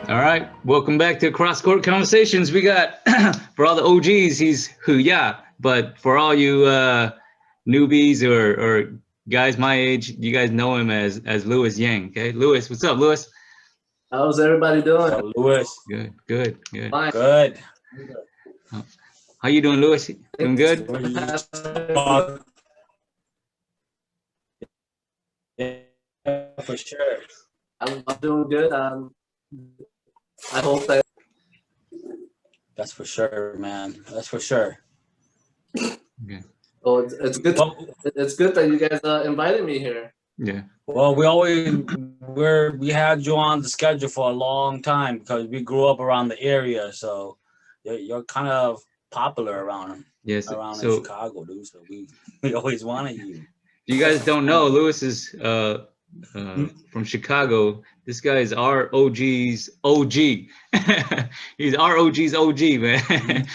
All right, welcome back to CrossCourt Conversations. We got for all the OGs, he's Huya, but for all you newbies or guys my age, you guys know him as Louis Yang. Okay, Louis, what's up, Louis? How's everybody doing? So, Louis. Good. Fine. Good. How you doing, Louis? Doing good? Yeah, for sure. I'm doing good. I hope that. That's for sure, man. That's for sure. Okay. Oh, it's good. It's good that you guys invited me here. Yeah. Well, we had you on the schedule for a long time because we grew up around the area, so you're kind of popular around Yes. around So in Chicago, dude. So we always wanted you. if you guys don't know, Louis is from Chicago. This guy is our OG's OG. He's our OG's OG, man.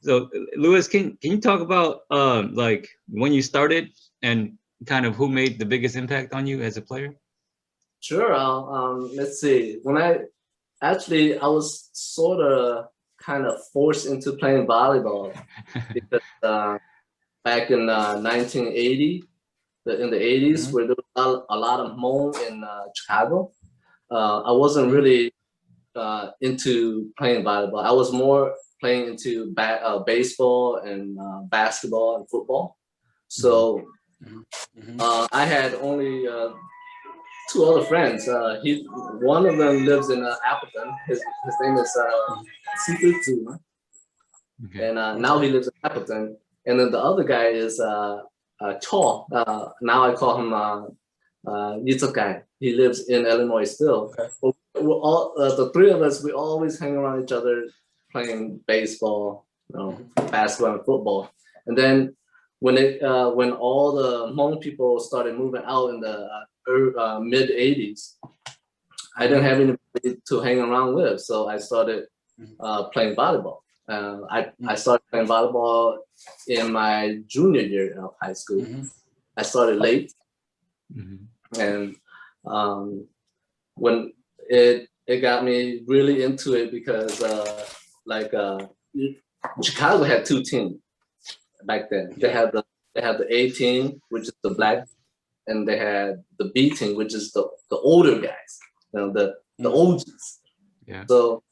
So Louis, can you talk about like when you started and kind of who made the biggest impact on you as a player? Sure. Let's see. I was sort of kind of forced into playing volleyball because back in 1980. In the 80s, where there was a lot of Hmong in Chicago. I wasn't really into playing volleyball. I was more playing into baseball and basketball and football. So I had only two other friends. One of them lives in Appleton. His name is Secret Zuma. Okay. And now he lives in Appleton. And then the other guy is Cho. Now I call him Yitsukai. He lives in Illinois still. Okay. We're all the three of us. We always hang around each other, playing baseball, basketball, and football. And then when all the Hmong people started moving out in the mid '80s, I didn't have anybody to hang around with, so I started playing volleyball. I started playing volleyball in my junior year of high school. I started late, and when it got me really into it because Chicago had two teams back then. They had the A team, which is the black, and they had the B team, which is the older guys, the OGs. Yeah. So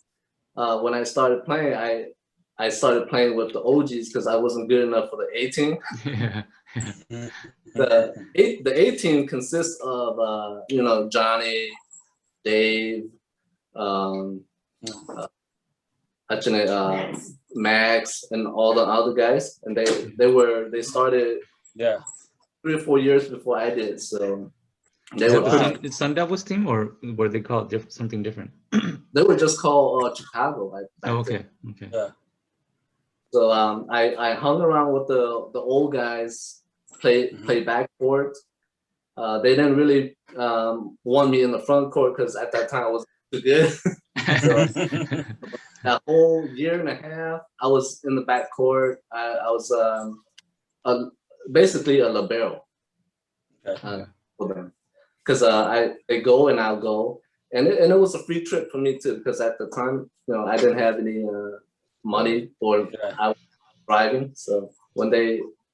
when I started playing, I started playing with the OGs because I wasn't good enough for the A team. Yeah. The A team consists of Johnny, Dave, Max, and all the other guys, and they started 3 or 4 years before I did. So they were Sun Devils team, or were they called something different? They were just called Chicago. Okay. Yeah. So I hung around with the old guys, play backcourt. They didn't really want me in the front court because at that time I was too good. So that whole year and a half, I was in the backcourt. I was basically a libero for them because they go and I'll go, and it was a free trip for me too because at the time I didn't have any money or I was driving. So when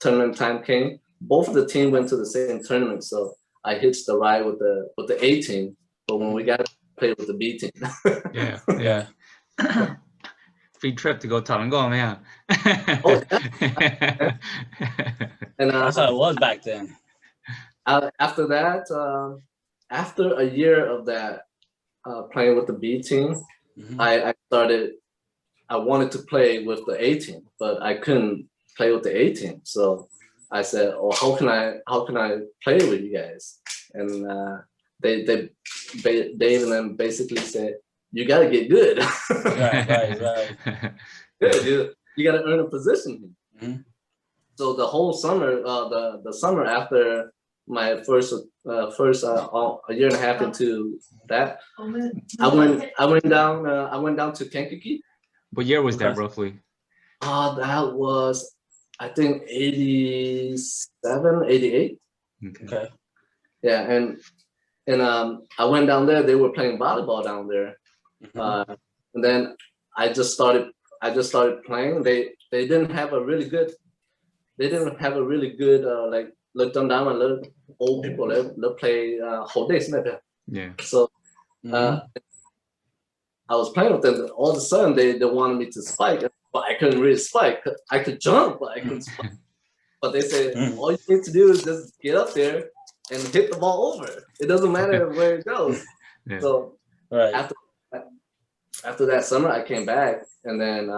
tournament time came, both of the team went to the same tournament. So I hitched the ride with the A team, but when we got to play with the B team. yeah. Free trip to go Talangong, man. And that's how it was back then. After that, after a year of that playing with the B team, I wanted to play with the A team, but I couldn't play with the A team. So I said, "Oh, how can I play with you guys?" And Dave and them basically said, "You got to get good." Right. Good. You got to earn a position. So the whole summer, the summer after my first a year and a half into that, I went down to Kankakee. What year was that roughly? That was, I think, 87, 88. Okay. Yeah, And I went down there. They were playing volleyball down there, and then I just started playing. They didn't have a really good. They didn't have a really good like Linton down and little old people. They play whole days. Yeah. So I was playing with them. All of a sudden, they wanted me to spike, but I couldn't really spike. I could jump, but I couldn't spike. But they said all you need to do is just get up there and hit the ball over. It doesn't matter where it goes. Yeah. So after that summer, I came back, and then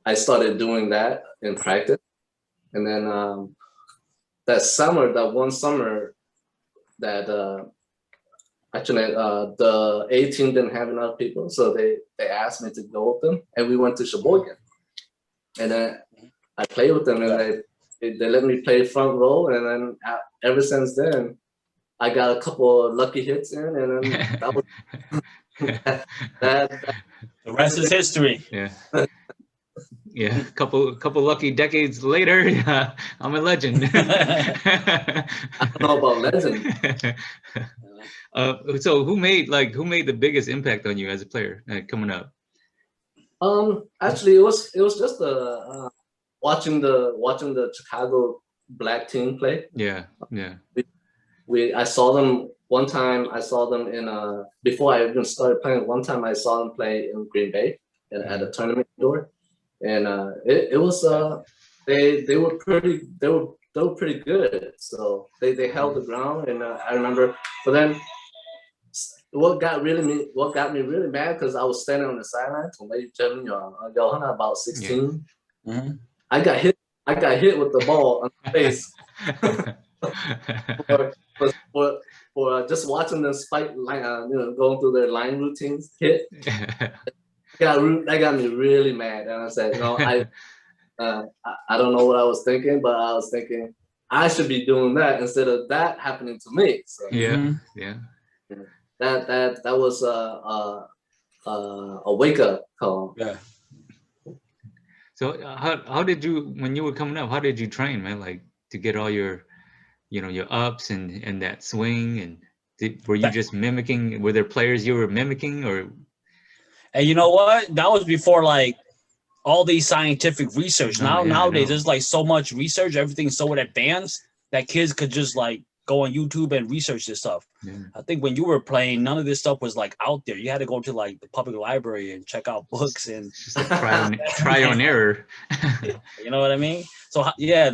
I started doing that in practice. And then that one summer, that actually the A team didn't have enough people, so they asked me to go with them, and we went to Sheboygan. And then I played with them, and they let me play front row, and then ever since then, I got a couple of lucky hits in, and then that was that. The rest is history. Yeah. Yeah, couple lucky decades later, I'm a legend. I don't know about legend. So who made the biggest impact on you as a player coming up? Actually, it was just watching the Chicago Black team play. Yeah. I saw them one time. I saw them in before I even started playing. One time I saw them play in Green Bay at a tournament door, and it was they were pretty good. So they held the ground, and I remember. But then what got me really mad, because I was standing on the sideline to let you about 16. Mm-hmm. I got hit with the ball on the face. for just watching them spike line, going through their line routines, hit. That got me really mad, and I said, no, I don't know what I was thinking, but I was thinking I should be doing that instead of that happening to me. So yeah. That was a wake up call. Yeah. So how did you, when you were coming up, how did you train, man? Like to get all your, your ups and that swing, and were you just mimicking? Were there players you were mimicking, or? And you know what? That was before like all these scientific research. Nowadays, there's like so much research. Everything's so advanced that kids could just like go on YouTube and research this stuff. Yeah. I think when you were playing, none of this stuff was like out there. You had to go to like the public library and check out books and just like try on error. You know what I mean? So yeah,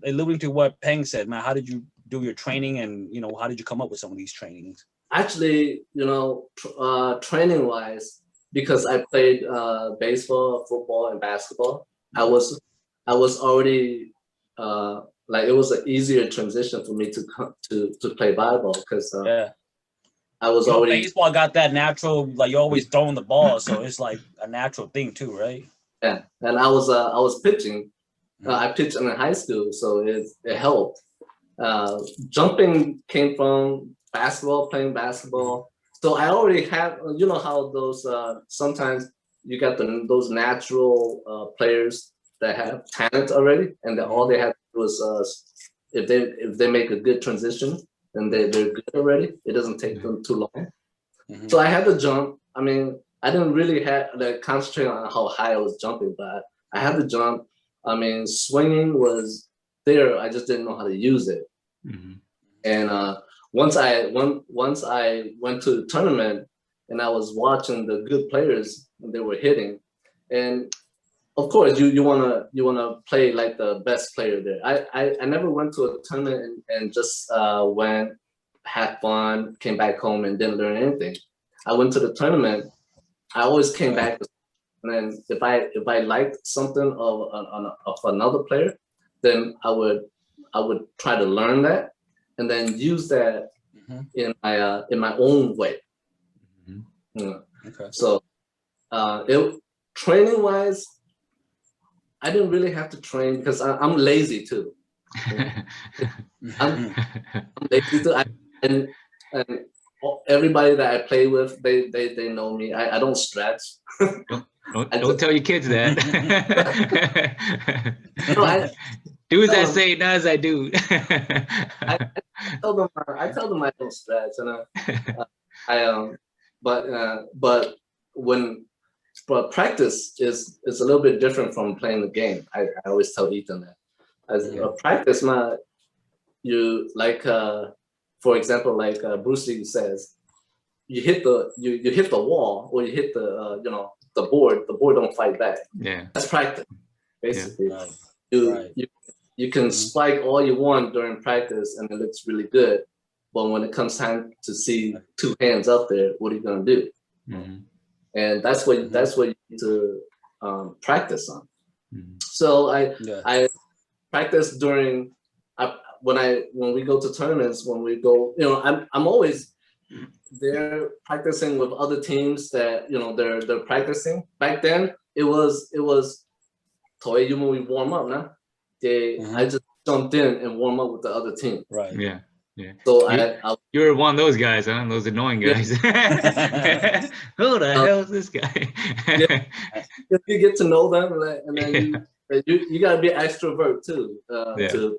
alluding to what Peng said, man, how did you do your training, and how did you come up with some of these trainings? Actually, training wise, because I played baseball, football, and basketball, I was already like, it was an easier transition for me to play volleyball, because I was already. Baseball got that natural, like you're always throwing the ball, so it's like a natural thing too, right? Yeah, and I was pitching. I pitched in high school, so it helped. Jumping came from basketball, playing basketball. So I already have, how those sometimes you got those natural players that have talent already, and that all they have to do is if they make a good transition, then they're good already. It doesn't take them too long. Mm-hmm. So I had to jump. I mean, I didn't really have to concentrate on how high I was jumping, but I had to jump. I mean, swinging was there. I just didn't know how to use it. Mm-hmm. And once I went to the tournament, and I was watching the good players, and they were hitting, and of course you wanna play like the best player there. I never went to a tournament and just went, had fun, came back home, and didn't learn anything. I went to the tournament. I always came back, and then if I liked something of another player, then I would try to learn that, and then use that in my own way. Mm-hmm. Okay. So training wise, I didn't really have to train because I'm lazy too. I'm lazy too. And everybody that I play with, they know me. I don't stretch. Don't tell your kids that. Do as I say, not as I do. I tell them I don't stretch, and but but practice is a little bit different from playing the game. I always tell Ethan that as a practice, you like for example, like Bruce Lee says, you hit the wall or you hit the the board don't fight back. Yeah, that's practice basically. Right. You can spike all you want during practice and it looks really good, but when it comes time to see two hands up there, what are you gonna do? And that's what you need to practice on. So I practice during when we go to tournaments, when we go, I'm always there practicing with other teams that they're practicing. Back then it was Toy when we warm up now. I just jumped in and warm up with the other team. Right. Yeah. So you're one of those guys, huh? Those annoying guys. Who the hell is this guy? You get to know them, and then you gotta be extrovert too to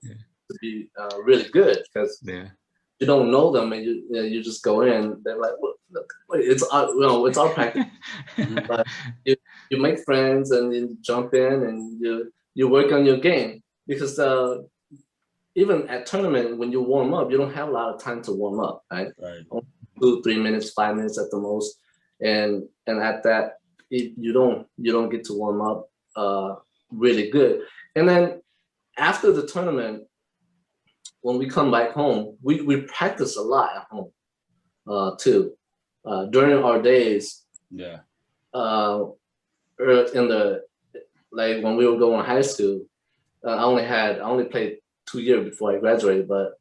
be really good, because you don't know them and you just go in. They're like, look, it's our practice. But you make friends and you jump in and you work on your game, because even at tournament, when you warm up, you don't have a lot of time to warm up, right? 2-3 minutes, 5 minutes at the most, and at that you don't get to warm up really good. And then after the tournament, when we come back home, we practice a lot at home too. During our days, in the when we were going to high school, I only played 2 years before I graduated, but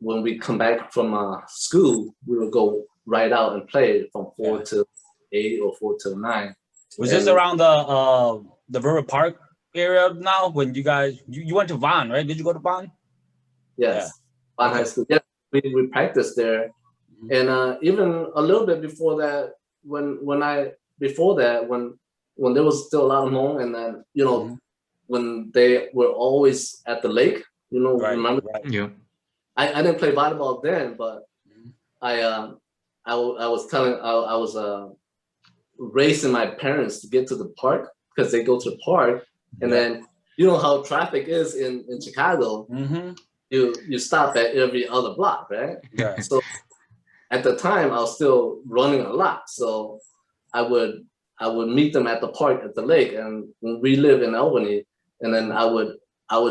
when we come back from school, we would go right out and play from 4 to 8 or 4 to 9. Was this around the River Park area now, when you guys you went to Vaughan, right? Did you go to Vaughan? Yes, Vaughan High School. Yeah, we practiced there, and even a little bit before that, when there was still a lot of Hmong, and then when they were always at the lake, remember? Yeah. I didn't play volleyball then, but I was racing my parents to get to the park, because they go to the park, and then you know how traffic is in Chicago. You stop at every other block, right? So at the time I was still running a lot, so I would meet them at the park at the lake, and we live in Albany, and then I would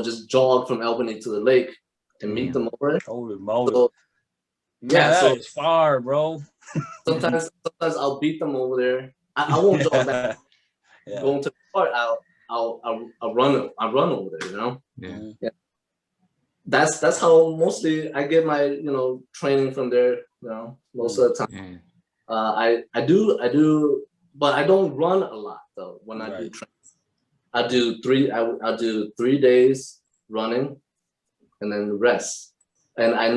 just jog from Albany to the lake and meet them over there. Holy moly. So, that is far, bro. sometimes I'll beat them over there. I won't jog back. Going to the park, I'll run over there, That's how mostly I get my training from there, most of the time. I do, but I don't run a lot though when I do training. I do 3 days running and then rest. And I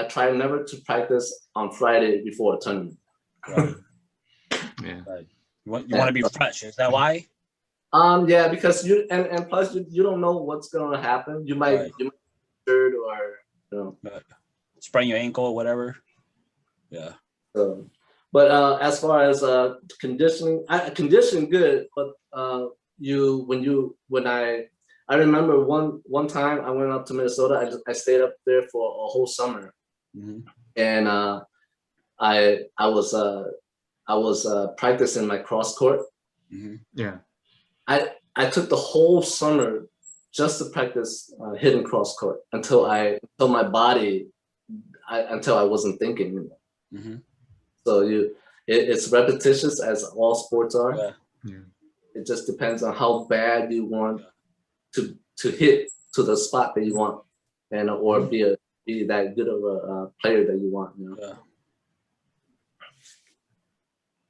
try never to practice on Friday before a tournament. You want to be fresh, is that why? Yeah, because and plus you don't know what's gonna happen. You might hurt or sprain your ankle or whatever. But as far as conditioning, condition good. But I remember one time I went up to Minnesota. I stayed up there for a whole summer, and I was practicing my CrossCourt. I took the whole summer just to practice hitting CrossCourt until my body, until I wasn't thinking. So it's repetitious, as all sports are. It just depends on how bad you want to hit to the spot that you want, and or be that good of a player that you want.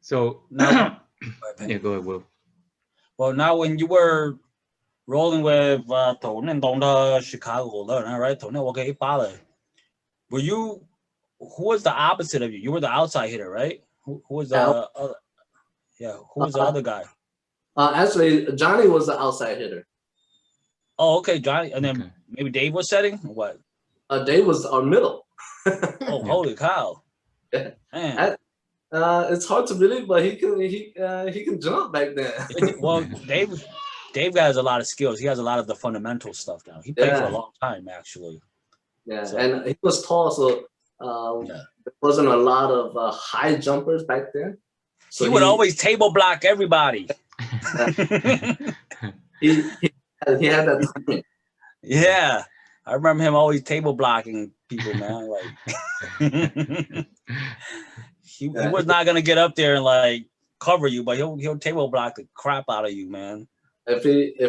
So now, go ahead, Will. Well, now when you were rolling with Chicago, right? Who was the opposite of you? You were the outside hitter, right? Who was the other? Who was the other guy? Actually, Johnny was the outside hitter. Oh, okay, Johnny, and then Okay. maybe Dave was setting or what? Dave was our middle. Oh, holy cow! Yeah. Man, It's hard to believe, but he can jump back then. well, Dave has a lot of skills. He has a lot of the fundamental stuff down. He played for a Yeah. long time, actually. Yeah, So- and he was tall, so Yeah. there wasn't a lot of high jumpers back then. So He would always table block everybody. he had that timing. Yeah, I remember him always table blocking people, man. Like he was not gonna get up there and like cover you, but he'll table block the crap out of you, man. If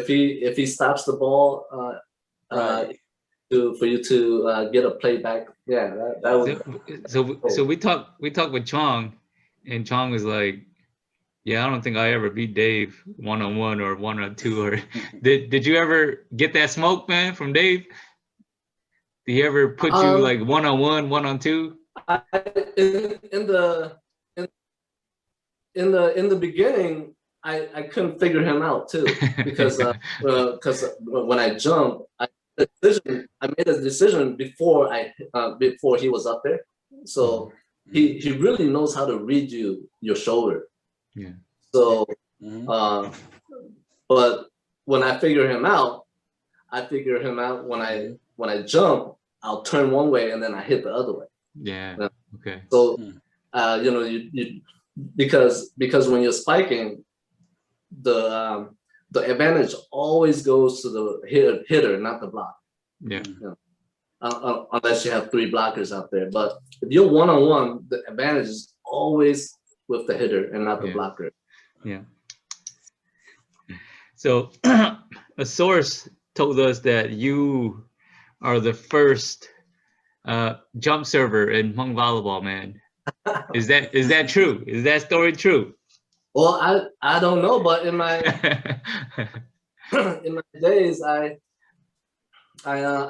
he stops the ball, Right. for you to get a play back, yeah, that would. So we talked with Chong, and Chong was like, "Yeah, I don't think I ever beat Dave 1-on-1 or 1-on-2." Or did you ever get that smoke, man, from Dave? Did he ever put you like 1-on-1, 1-on-2? In the beginning, I couldn't figure him out too, because when I jumped, I made a decision before he was up there. So he really knows how to read your shoulder. Yeah. So but when I figure him out, when I jump, I'll turn one way and then I hit the other way. Yeah. Okay. So you because when you're spiking, the advantage always goes to the hitter, not the block. Yeah. Unless you have 3 blockers out there. But if you're 1-on-1, the advantage is always with the hitter and not the blocker. Yeah. So a source told us that you are the first jump server in Hmong Volleyball, man. Is that true? Is that story true? Well, I don't know, but in my days, I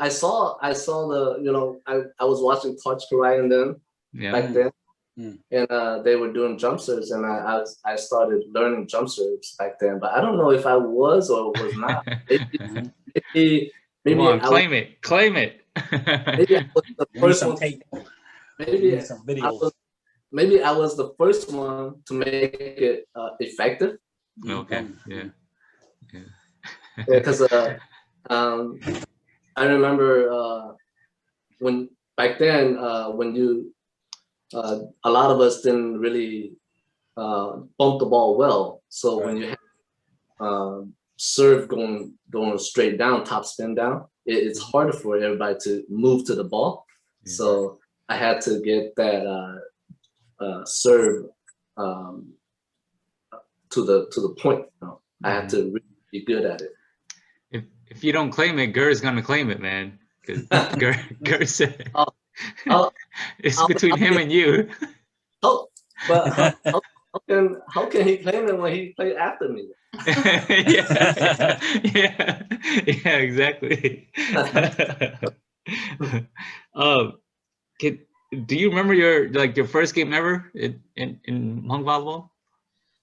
saw the I was watching Coach Karai and them back then, and they were doing jump serves, and I started learning jump serves back then. But I don't know if I was or was not. Maybe Come on, claim it. Maybe I was the first one. Maybe I was the first one to make it effective. Okay. Yeah. Because I remember when back then when a lot of us didn't really bump the ball well. So when you have serve going straight down, top spin down, it's harder for everybody to move to the ball. So I had to get that serve to the point. I had to really be good at it. If you don't claim it, Gur's gonna claim it, man. Because Gur said it's between him and you. Oh, but how can he claim it when he played after me? yeah, exactly. Do you remember your first game ever in Hmong Volleyball?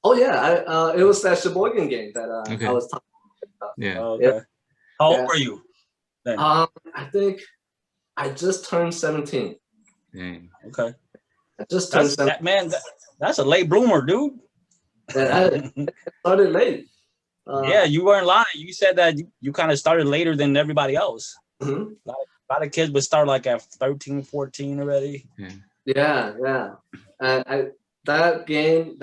Oh yeah, it was that Sheboygan game that I was talking about. Yeah. Okay. How old were you then? I think I just turned 17. Dang. Okay. I just turned 17. That's a late bloomer, dude. I started late. Yeah, you weren't lying. You said that you kind of started later than everybody else. A lot of kids would start like at 13, 14 already. Yeah. That game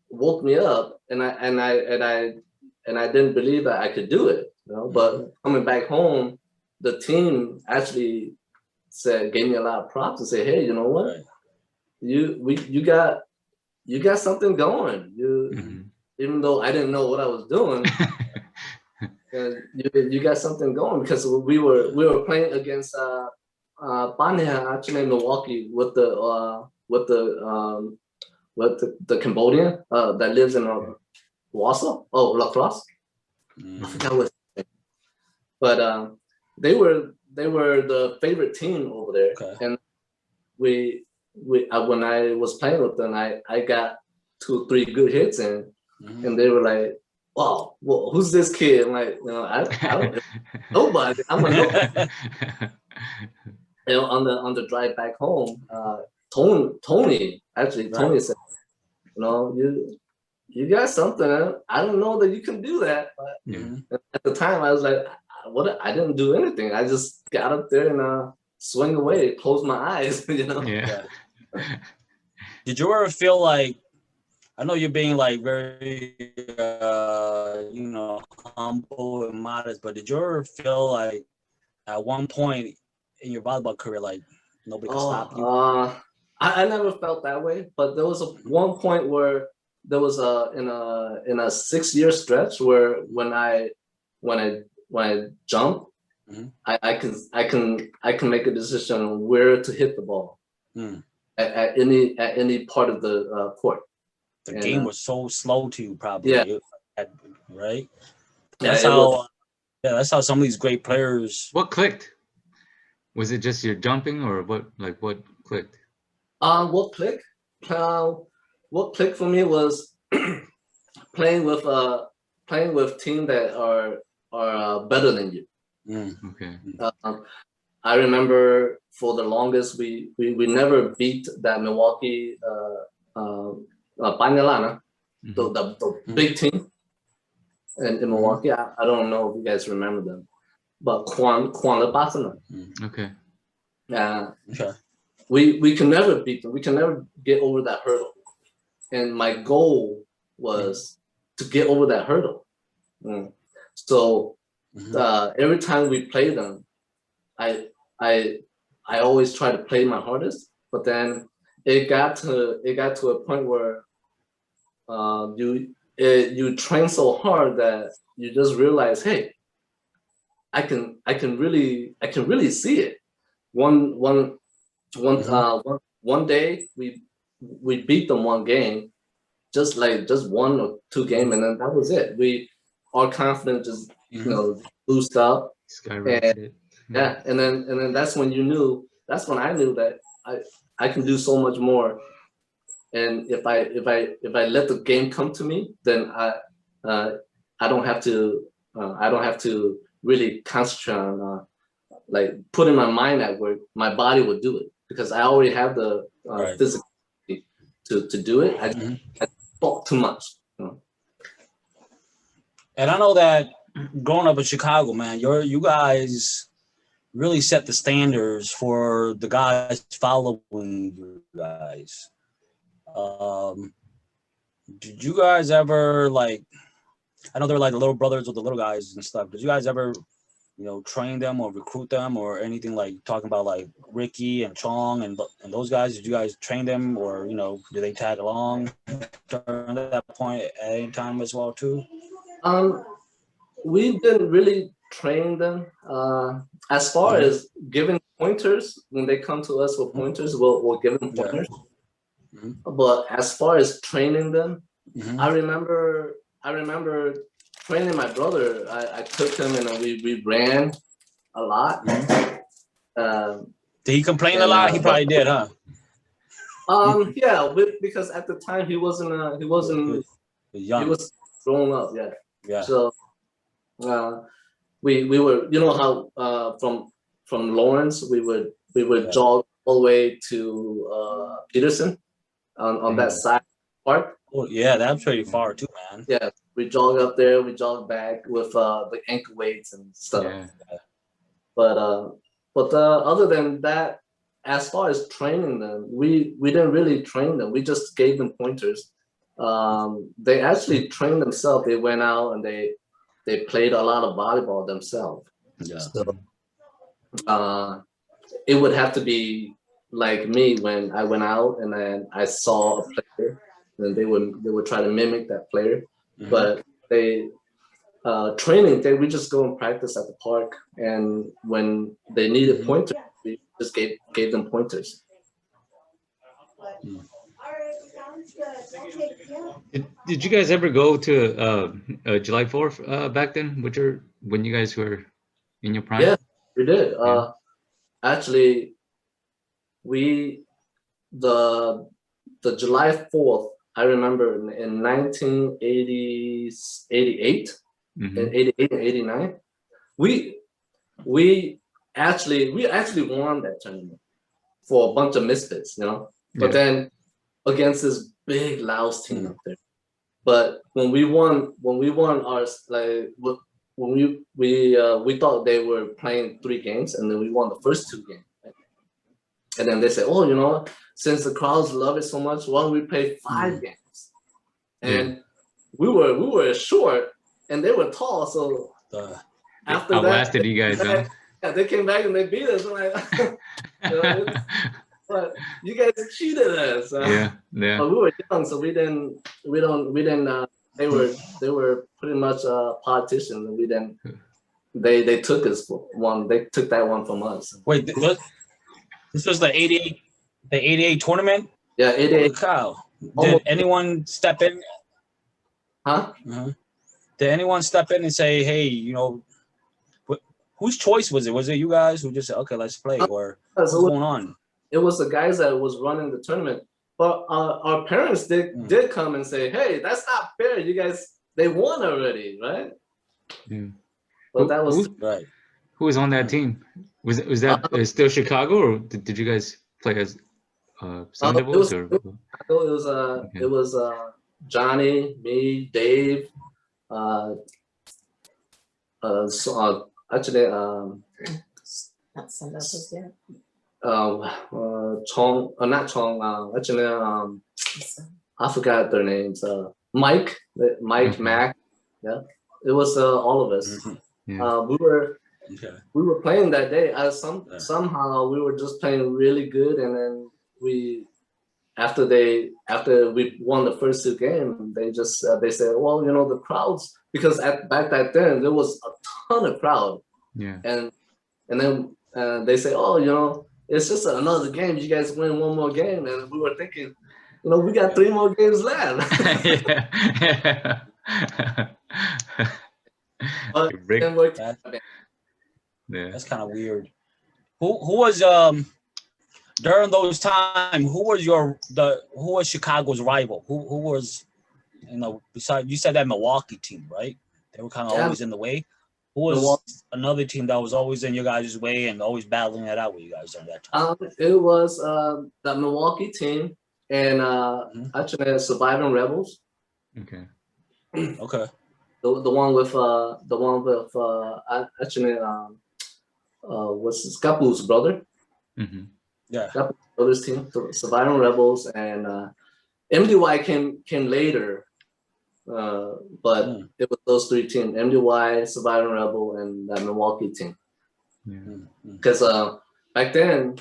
woke me up, and I didn't believe that I could do it. But coming back home, the team actually gave me a lot of props and said, "Hey, you know what? You got something going. Even though I didn't know what I was doing, you got something going, because we were playing against Banya, actually in Milwaukee, with the Cambodian that lives in Wausau, La Crosse. I forgot what. But they were the favorite team over there, and when I was playing with them, I got 2 or 3 good hits, and and they were like, "Wow, well, who's this kid?" I'm like, I don't nobody. I'm a nobody. On the drive back home, Tony Tony said, you got something. I don't know that you can do that. But at the time, I was like, what? I didn't do anything. I just got up there and swing away, close my eyes. Yeah. Did you ever feel like, I know you're being like very, humble and modest, but did you ever feel like at one point in your volleyball career, like nobody could stop you? I never felt that way, but there was one point where there was in a 6-year stretch where when I jump, I can make a decision on where to hit the ball at any part of the court. The game was so slow to you, probably. Yeah. Right. Yeah, that's how some of these great players. What clicked? Was it just your jumping, or what? Like what clicked? What clicked? What clicked for me was playing with teams that are better than you. Okay. I remember for the longest we never beat that Milwaukee Panyalana, the big team in Milwaukee. I don't know if you guys remember them, but Kwan Basana. Okay. We can never beat them. We can never get over that hurdle. And my goal was to get over that hurdle. So every time we play them, I always try to play my hardest. But then it got to a point where you train so hard that you just realize, hey, I can really see it. One day we beat them one game, just 1 or 2 games, and then that was it. Our confidence just boost up. Skyrocketed. And then that's when I knew that I can do so much more. And if I let the game come to me, then I don't have to really concentrate on like putting my mind at work. My body would do it because I already have the physical to do it. I talk too much. And I know that growing up in Chicago, man, you guys really set the standards for the guys following you guys. Did you guys ever, like, I know they're like the little brothers of the little guys and stuff. Did you guys ever, train them or recruit them or anything, like talking about like Ricky and Chong and those guys? Did you guys train them, or do they tag along during that point at any time as well too? We didn't really train them. As far as giving pointers, when they come to us with pointers, we'll give them pointers. But as far as training them, I remember training my brother. I took him and we ran a lot. Did he complain a lot? He probably did, huh? Yeah, because at the time he wasn't young. He was growing up. Yeah. So we were, how from Lawrence we would jog all the way to Peterson on that side park. Oh yeah, that's pretty far too, man. Yeah, we jog up there, we jog back with the ankle weights and stuff. Yeah. But other than that, as far as training them, we didn't really train them. We just gave them pointers. They actually trained themselves. They went out and they played a lot of volleyball themselves. Yeah. So it would have to be like me when I went out and then I saw a player, and they would try to mimic that player. But they training, we just go and practice at the park, and when they needed pointers, we just gave them pointers. Did you guys ever go to July 4th back then? When you guys were in your prime? Yeah, we did. Actually, the July 4th I remember in 1988, Mm-hmm. in 88 and 89, we actually won that tournament for a bunch of misfits, you know. But then against this big Laos team up there. But when we won our like when we thought they were playing 3 games, and then we won the first 2 games. Right? And then they said, oh, you know, since the crowds love it so much, why don't we play 5 games? And we were short, and they were tall, so after that, outlasted you guys, huh? Yeah, they came back and they beat us. I'm like, you know, but you guys cheated us. Yeah. But we were young, so we didn't. They were pretty much politicians, and we didn't. They took us for one. They took that one from us. Wait, this was the 88 tournament? Yeah, 88. Holy cow. Did anyone step in? Huh? Did anyone step in and say, hey, you know, whose choice was it? Was it you guys who just said, okay, let's play? Or what's going on? It was the guys that was running the tournament. But our parents did come and say, hey, that's not fair. You guys, they won already, right? Yeah. But that was right. Who was on that team? Was that still Chicago, or did you guys play as Sun Devils? It was Johnny, me, Dave, actually Not Sun Devils yet. Chong, not Chong, actually I forgot their names. Mike, Mac, yeah. It was all of us. We were playing that day. Somehow we were just playing really good, and then after we won the first 2 games, they said, well, you know, the crowds, because back then there was a ton of crowd. Yeah. And then they say, oh, you know, it's just another game. You guys win 1 more game, and we were thinking, you know, we got 3 more games left. But that's kind of weird. Who was during those times? Who was Chicago's rival? Who was, you know, besides, you said that Milwaukee team, right? They were kind of always in the way. Who was another team that was always in your guys' way and always battling it out with you guys during that time? It was the Milwaukee team and actually Surviving Rebels. Okay. Okay. The one with actually what's his Kapu's brother. Mm-hmm. Yeah. Kapu's brother's team, Surviving Rebels, and MDY came later. But it was those 3 teams: MDY, Surviving Rebel, and that Milwaukee team. Because back then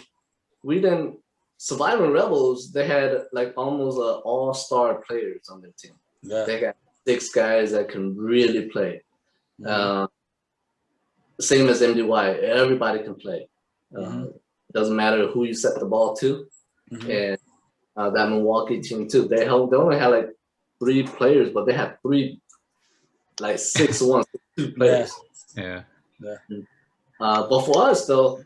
we didn't. Surviving Rebels, they had like almost all-star players on their team. Yeah. They got 6 guys that can really play. Same as MDY, everybody can play. Doesn't matter who you set the ball to. And that Milwaukee team too. They only had like 3 players, but they had 3 like 6'1", 2 players. Yeah. But for us though,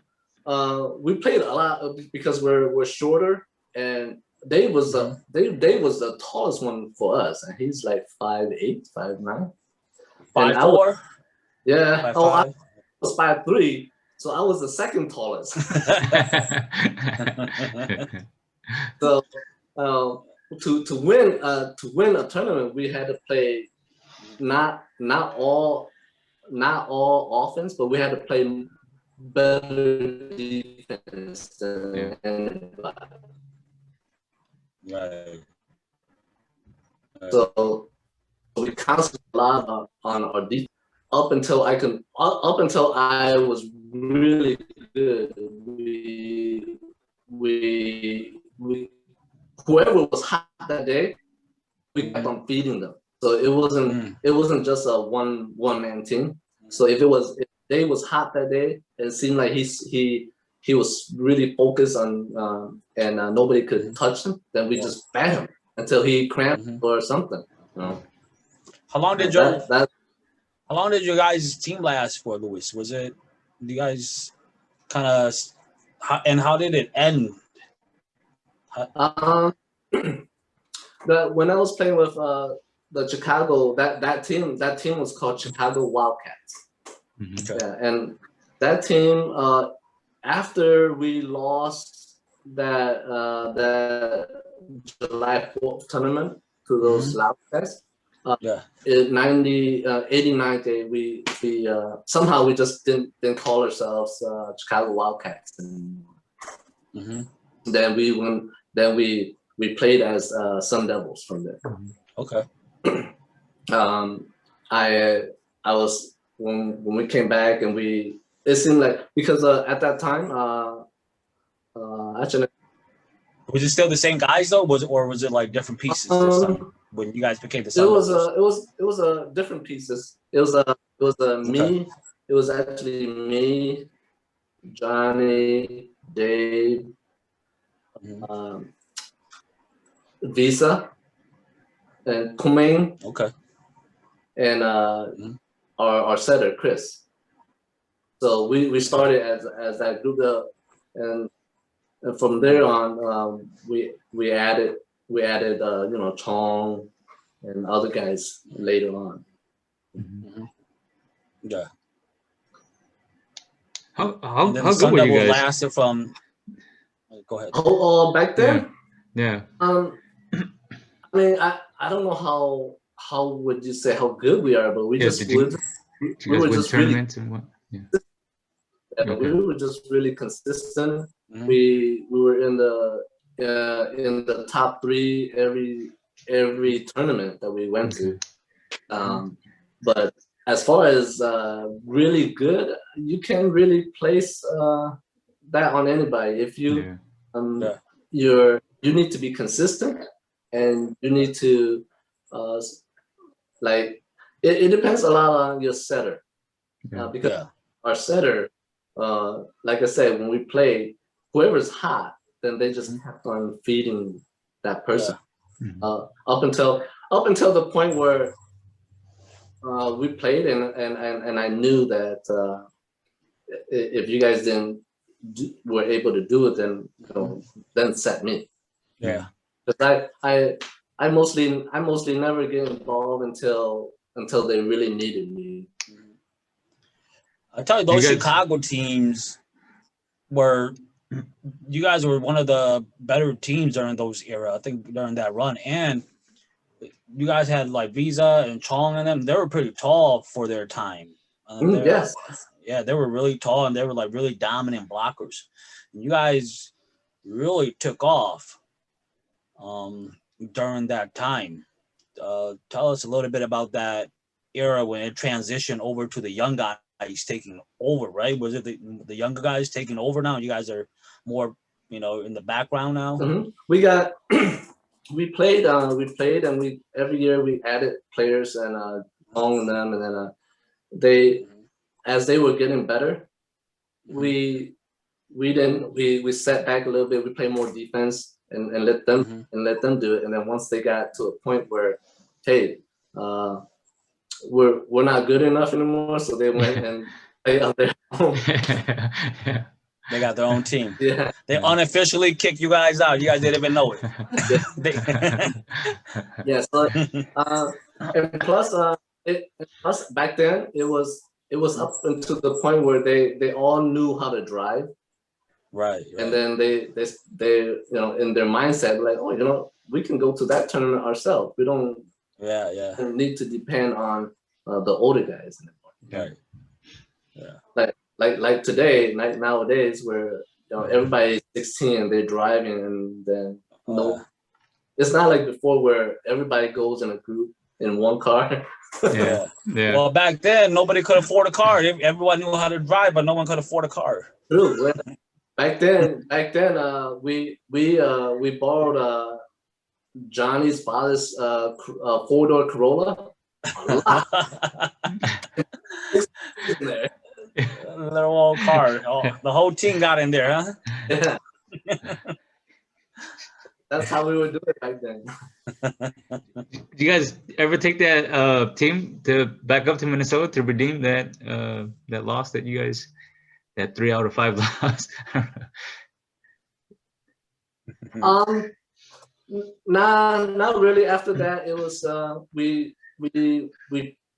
we played a lot because we're shorter, and Dave was the tallest one for us, and he's like 5'8", 5'9". 5'4". Yeah. 5'5". I was 5'3", so I was the second tallest. So to win a tournament, we had to play not all offense, but we had to play better defense than anybody. Right. So we concentrated a lot on our defense up until I was really good. We whoever was hot that day, we kept on feeding them. So it wasn't just a one man team. So if Dave was hot that day, it seemed like he was really focused on and nobody could touch him, then we just bat him until he cramped or something. You know? How long did your guys' team last for, Louis? Was it you guys kind of, and how did it end? when I was playing with the Chicago, that team was called Chicago Wildcats. Mhm. Okay. Yeah, and that team, after we lost that July 4th tournament to those Laos guys, Yeah. in 89 day, we somehow we just didn't call ourselves Chicago Wildcats. Mm-hmm. Then we won. Then we played as Sun Devils from there. Okay. I was when we came back and it seemed like because at that time actually Was it still the same guys though? Was it like different pieces this time when you guys became the Sun Devils? it was different pieces. It was me. Okay. It was actually me, Johnny, Dave, Visa, and Kumain, Okay. and our setter Chris. So we started as that group, and from there on, we added Chong and other guys later on. Mm-hmm. Yeah. How And then the good Sun were you Devils guys? lasted from. Go ahead. Oh, back then, Yeah. I mean, I don't know how would you say how good we are, but we Yeah, just did you we were guys win just really tournaments and what? Yeah. Okay. we were just really consistent. Mhm. We were in the top 3 every tournament that we went to. But as far as really good, you can't really place that on anybody. If you you need to be consistent, and you need to like it depends a lot on your setter, because our setter, like I said, when we play, whoever's hot, then they just kept on feeding that person up until the point where we played, and I knew that if you guys were able to do it, then then set me. Yeah. Because I mostly never get involved until they really needed me. I tell you, those Chicago teams you guys were one of the better teams during those era. I think during that run, and you guys had like Visa and Chong and them. They were pretty tall for their time. Yes. Yeah, they were really tall, and they were like really dominant blockers. And you guys really took off during that time. Tell us a little bit about that era when it transitioned over to the young guys taking over, right? Was it the younger guys taking over now? You guys are more, in the background now. We got we played, and we every year we added players and along them, and then as they were getting better, we sat back a little bit. We play more defense and let them do it. And then once they got to a point where, hey, we're not good enough anymore, so they went and played on their own. They got their own team. Yeah. They unofficially kicked you guys out. You guys didn't even know it. Yeah. So, and plus back then it was up until the point where they all knew how to drive. Right. And then they in their mindset, like, oh, we can go to that tournament ourselves. We don't need to depend on the older guys anymore. Right. Yeah. Like today, nowadays, where everybody's 16 and they're driving, and then it's not like before where everybody goes in a group in one car. Yeah. Well, back then nobody could afford a car. Everyone knew how to drive, but no one could afford a car. True. Back then, we borrowed Johnny's father's 4-door Corolla. A lot. Little old car. The whole team got in there, huh? Yeah. That's how we would do it back then. Did you guys ever take that team back up to Minnesota to redeem that loss that you guys, that 3 out of 5 loss? Nah, not really. After that, it was we didn't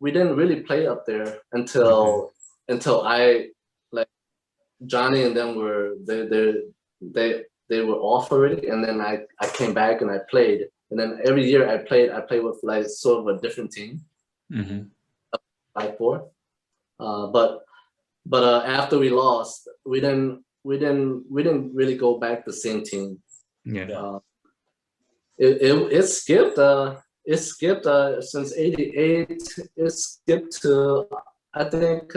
really play up there until I, like, Johnny and them were they were off already, and then I came back and I played, and then every year I played with like sort of a different team, like four, but after we lost, we didn't really go back the same team. Yeah. It skipped since '88. It skipped to, I think,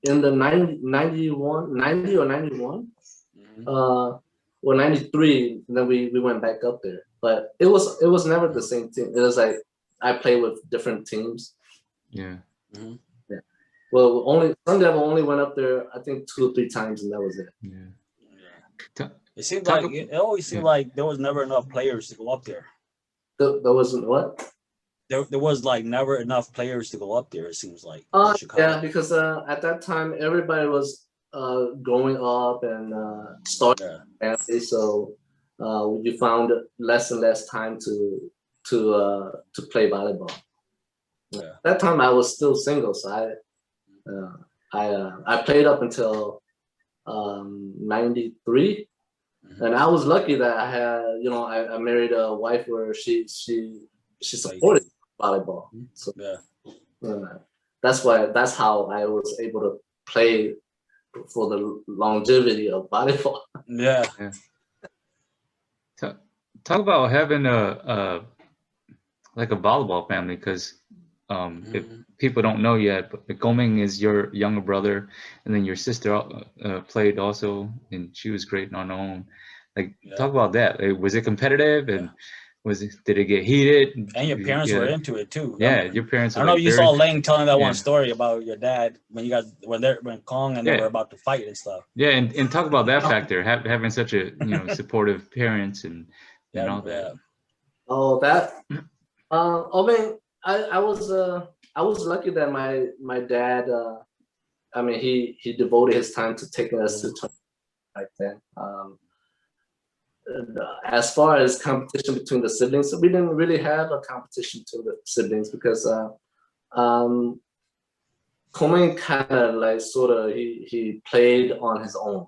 in the 90 or 91, or 93. Then we went back up there, but it was never the same team. It was like I played with different teams. Yeah. Yeah. Well, Sun Devil only went up there, I think, 2 or 3 times, and that was it. Yeah. It seemed like it always seemed like there was never enough players to go up there. There wasn't what? There was like never enough players to go up there. It seems like. Yeah, because at that time everybody was growing up and starting family, so you found less and less time to play volleyball. Yeah. That time I was still single, so I played up until 93. And I was lucky that I had, I married a wife where she supported volleyball. So that's how I was able to play for the longevity of volleyball. Yeah. Talk about having a volleyball family, because if people don't know yet, but Goming is your younger brother, and then your sister played also, and she was great on her own. Like, talk about that. Like, was it competitive, and did it get heated? And your parents were into it too. Yeah, your parents. I don't know if you saw Lang telling that one story about your dad when Kong and they were about to fight and stuff. Yeah, and talk about that factor, having such a supportive parents and all that. Oh, that. I mean, I was lucky that my dad. I mean, he devoted his time to taking us to tournaments back then. As far as competition between the siblings, we didn't really have a competition between the siblings, because Komen kind of like sort of he played on his own.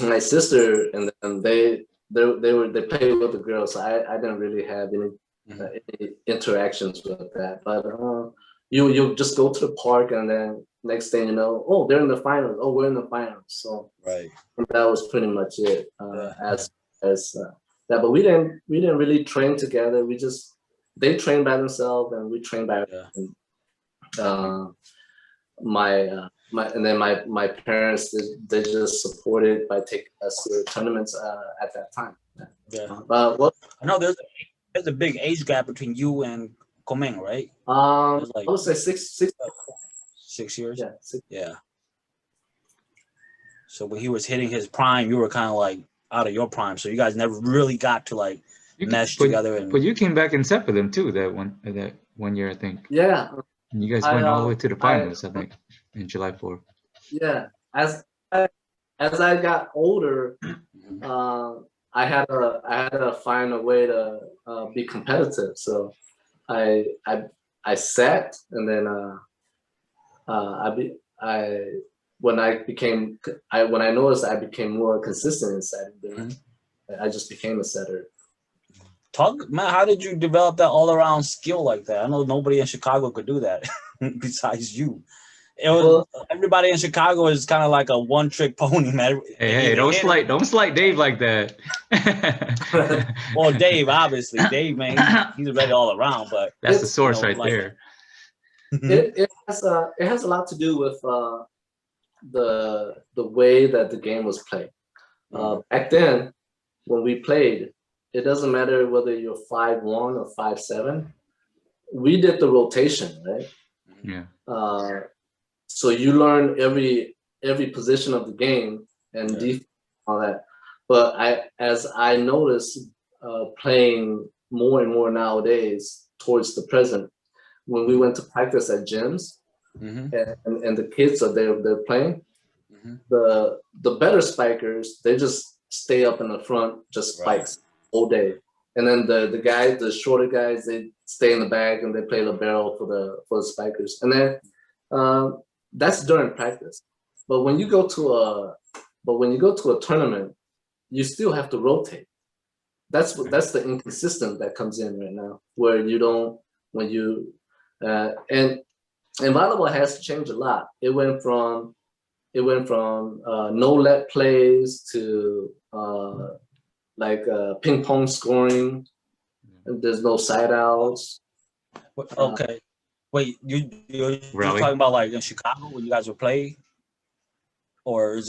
My sister and they played with the girls, so I didn't really have any interactions with that. But you just go to the park, and then next thing you know, oh, they're in the finals. Oh, we're in the finals. So that was pretty much it. As that, but we didn't really train together. They trained by themselves, and we trained by my parents. They just supported by taking us to tournaments at that time. I know there's a big age gap between you and Komeng, right? I would say 6 years. Yeah. Yeah. So when he was hitting his prime, you were kind of like out of your prime. So you guys never really got to like mesh together. But you came back and set with him too that one year, I think. Yeah. And you guys went all the way to the finals, I think, in July 4th. Yeah. As I got older, I had to find a way to be competitive. So I sat, and then when I noticed I became more consistent in setting, I just became a setter. How did you develop that all-around skill like that? I know nobody in Chicago could do that besides you. Everybody in Chicago is kind of like a one-trick pony, man. Hey, don't slight Dave like that. Well, Dave, obviously, Dave, man, he's ready all around. But that's the source right there. It has a lot to do with the way that the game was played. Back then, when we played, it doesn't matter whether you're 5'1" or 5'7". We did the rotation, right? Yeah. So you learn every position of the game and defense, all that. But as I noticed, playing more and more nowadays towards the present, when we went to practice at gyms, and the kids are they're playing, the better spikers, they just stay up in the front, just spikes all day. And then the shorter guys, they stay in the back and they play libero for the spikers. And then that's during practice. But when you go to a tournament, you still have to rotate. That's the inconsistent that comes in right now, where you don't and volleyball has changed a lot. It went from no let plays to ping pong scoring. And there's no side outs. Okay, wait, you're talking about like in Chicago when you guys would play, or was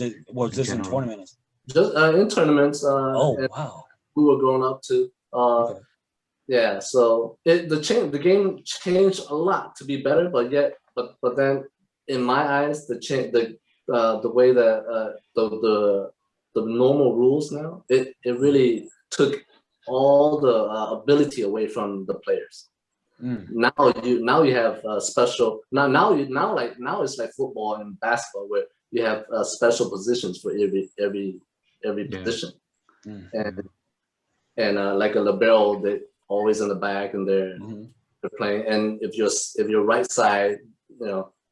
this in tournaments? Just in tournaments. Oh wow. We were growing up to. Okay. Yeah, so the game changed a lot to be better, but then in my eyes, the way that the normal rules now, it really took all the ability away from the players. Now you have special now it's like football and basketball where you have special positions for every position. And like a libero, they always in the back and they're playing. And if you're right side,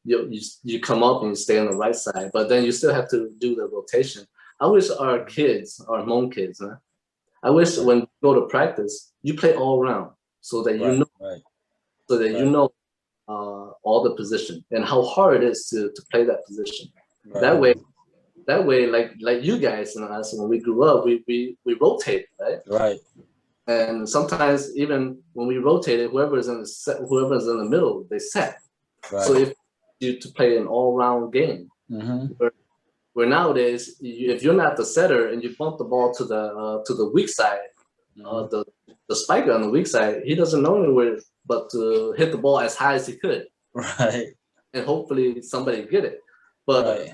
you come up and you stay on the right side, but then you still have to do the rotation. I wish our Hmong kids, I wish when you go to practice, you play all around so that you know all the position and how hard it is to play that position. That way, like you guys and us, when we grew up, we rotated, right? Right. And sometimes even when we rotated, whoever's in the middle, they set. Right. So if you to play an all-round game, where nowadays, if you're not the setter and you bump the ball to the weak side, the spiker on the weak side, he doesn't know anywhere but to hit the ball as high as he could. Right. And hopefully somebody get it. But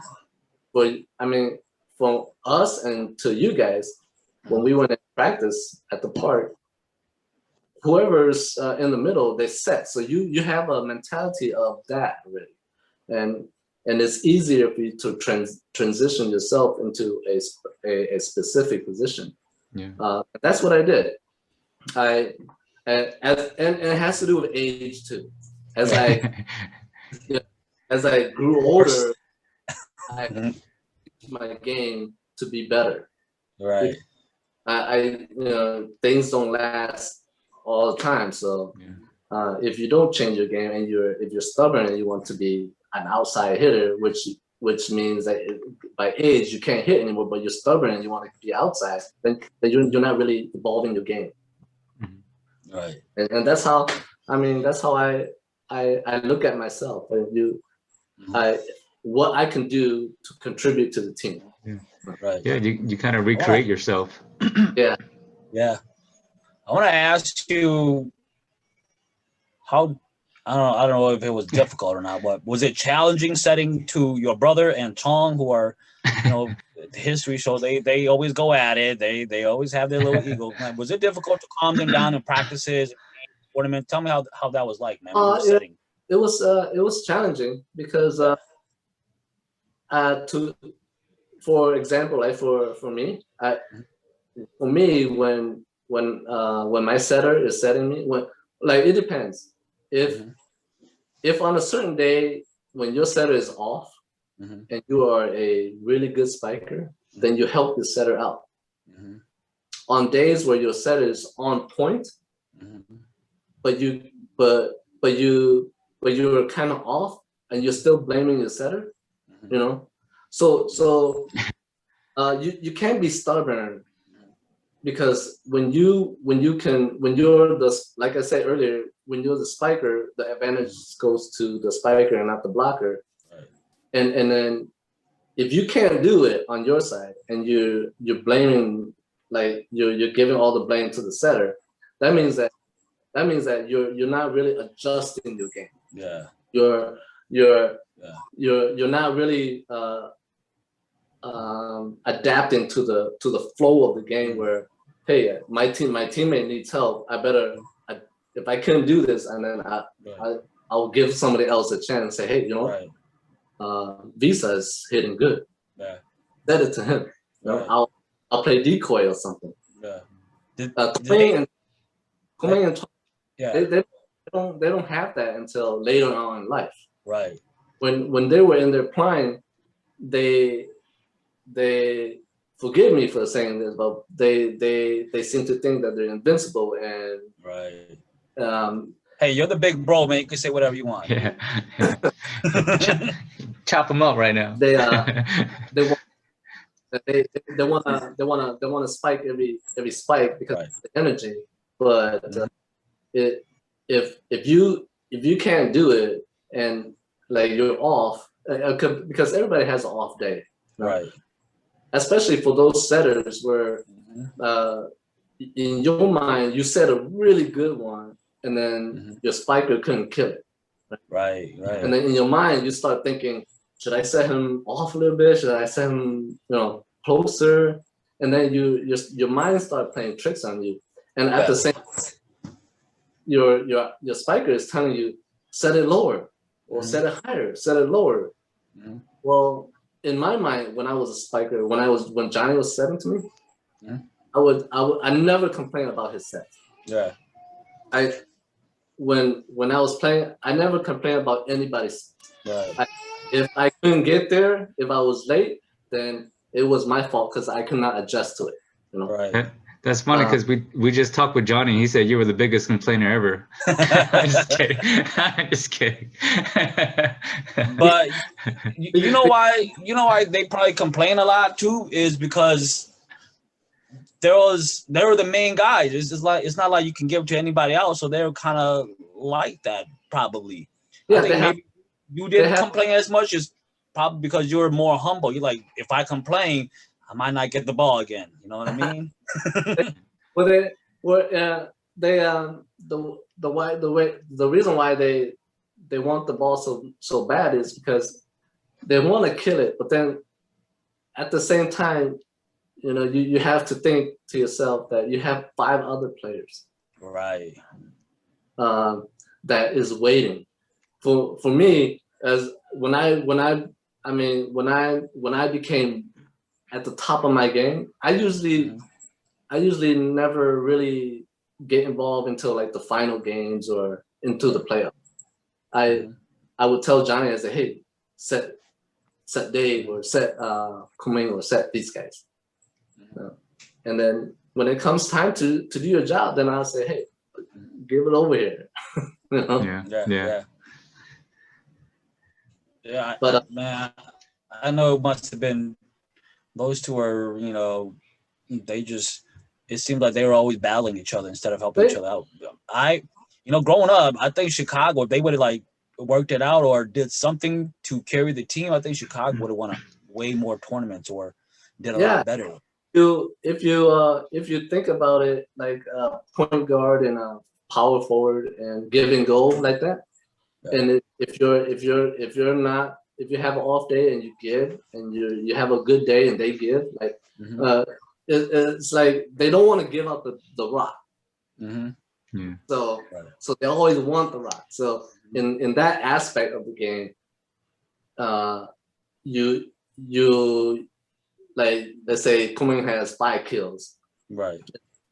I mean, from us and to you guys, when we went to practice at the park, whoever's in the middle, they set. So you have a mentality of that already, and it's easier for you to transition yourself into a specific position. Yeah. That's what I did. And it has to do with age too. As I grew older, I changed my game to be better. Right. Things don't last all the time. So if you don't change your game and if you're stubborn and you want to be an outside hitter, which means that by age you can't hit anymore, but you're stubborn and you want to be outside, then you're not really evolving your game. Right. And that's how I look at myself. What I can do to contribute to the team. Right. Yeah, you kind of recreate yourself. Yeah. I want to ask you how, I don't know if it was difficult or not, but was it challenging setting to your brother and Chong, who are, history shows they always go at it. They always have their little ego. Was it difficult to calm them down in practices? Tournament? Tell me how that was like, man. It was challenging because for example, like for me, when my setter is setting me, it depends. If on a certain day when your setter is off and you are a really good spiker, then you help the setter out. On days where your setter is on point, but you're kind of off and you're still blaming your setter, so you can't be stubborn, because when you're like I said earlier, when you're the spiker, the advantage goes to the spiker and not the blocker. Right. And then if you can't do it on your side and you're blaming, like you're giving all the blame to the setter, that means that you're not really adjusting your game. Yeah. You're not really adapting to the flow of the game, where, hey, my teammate needs help. If I couldn't do this, and then I'll give somebody else a chance. Say, hey, Visa is hitting good. Yeah. Set it to him. I'll play decoy or something. Yeah. Kuming and Chong, Yeah. they don't have that until later on in life. Right. When they were in their prime, they forgive me for saying this, but they seem to think that they're invincible and right. Hey, you're the big bro, man. You can say whatever you want. Yeah. Chop them up right now. They want to spike every spike because of the energy. But if you can't do it and like you're off, because everybody has an off day, right? Especially for those setters where in your mind you set a really good one and then your spiker couldn't kill it. Right. And then in your mind you start thinking, should I set him off a little bit? Should I set him, closer? And then your mind start playing tricks on you. And at the same time, your spiker is telling you, set it lower or set it higher, set it lower. Well, in my mind, when I was a spiker, when Johnny was setting to me, I never complained about his set. Yeah. When I was playing, I never complained about anybody's. Right. If I couldn't get there, if I was late, then it was my fault because I could not adjust to it. Right. That's funny because we just talked with Johnny. He said you were the biggest complainer ever. I'm just kidding. I'm just kidding. But you know why they probably complain a lot too is because they were the main guys. It's not like you can give it to anybody else, so they're kind of like that probably. Yeah, I think maybe you didn't complain as much as probably because you were more humble. You're like, if I complain, I might not get the ball again. You know what I mean? The reason why they want the ball so bad is because they want to kill it, but then at the same time, you have to think to yourself that you have 5 other players, right? That is waiting. For me, as when I became at the top of my game, I usually never really get involved until like the final games or into the playoffs. I would tell Johnny, I say, hey, set Dave or set Kuming or set these guys. And then when it comes time to do your job, then I'll say, hey, give it over here. Yeah. But man, I know it must have been those two are, it seemed like they were always battling each other instead of helping each other out. Growing up, I think Chicago, if they would have like worked it out or did something to carry the team, I think Chicago would have won way more tournaments or did a lot better. If you think about it, like point guard and a power forward and give and go like that, and if you have an off day and you give and you have a good day and they give, like it's like they don't want to give up the rock. So they always want the rock. So in that aspect of the game, you like, let's say Kuming has 5 kills, right?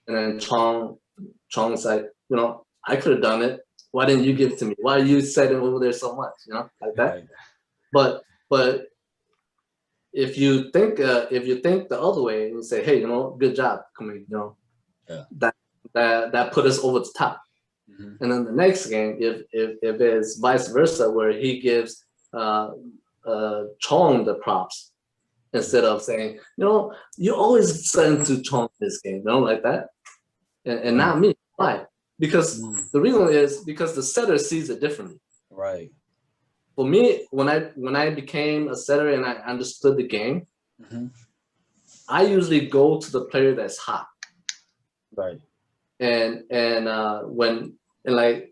And then Chong's like, I could have done it. Why didn't you give it to me? Why are you setting over there so much? Like that. Right. But if you think the other way and say, hey, good job, Kuming, that put us over the top. And then the next game, if it's vice versa, where he gives Chong the props instead of saying, you always send to Chong this game, like that, and not me. Why? Because the reason is because the setter sees it differently. Right. For me, when I became a setter and I understood the game, I usually go to the player that's hot. Right. And when I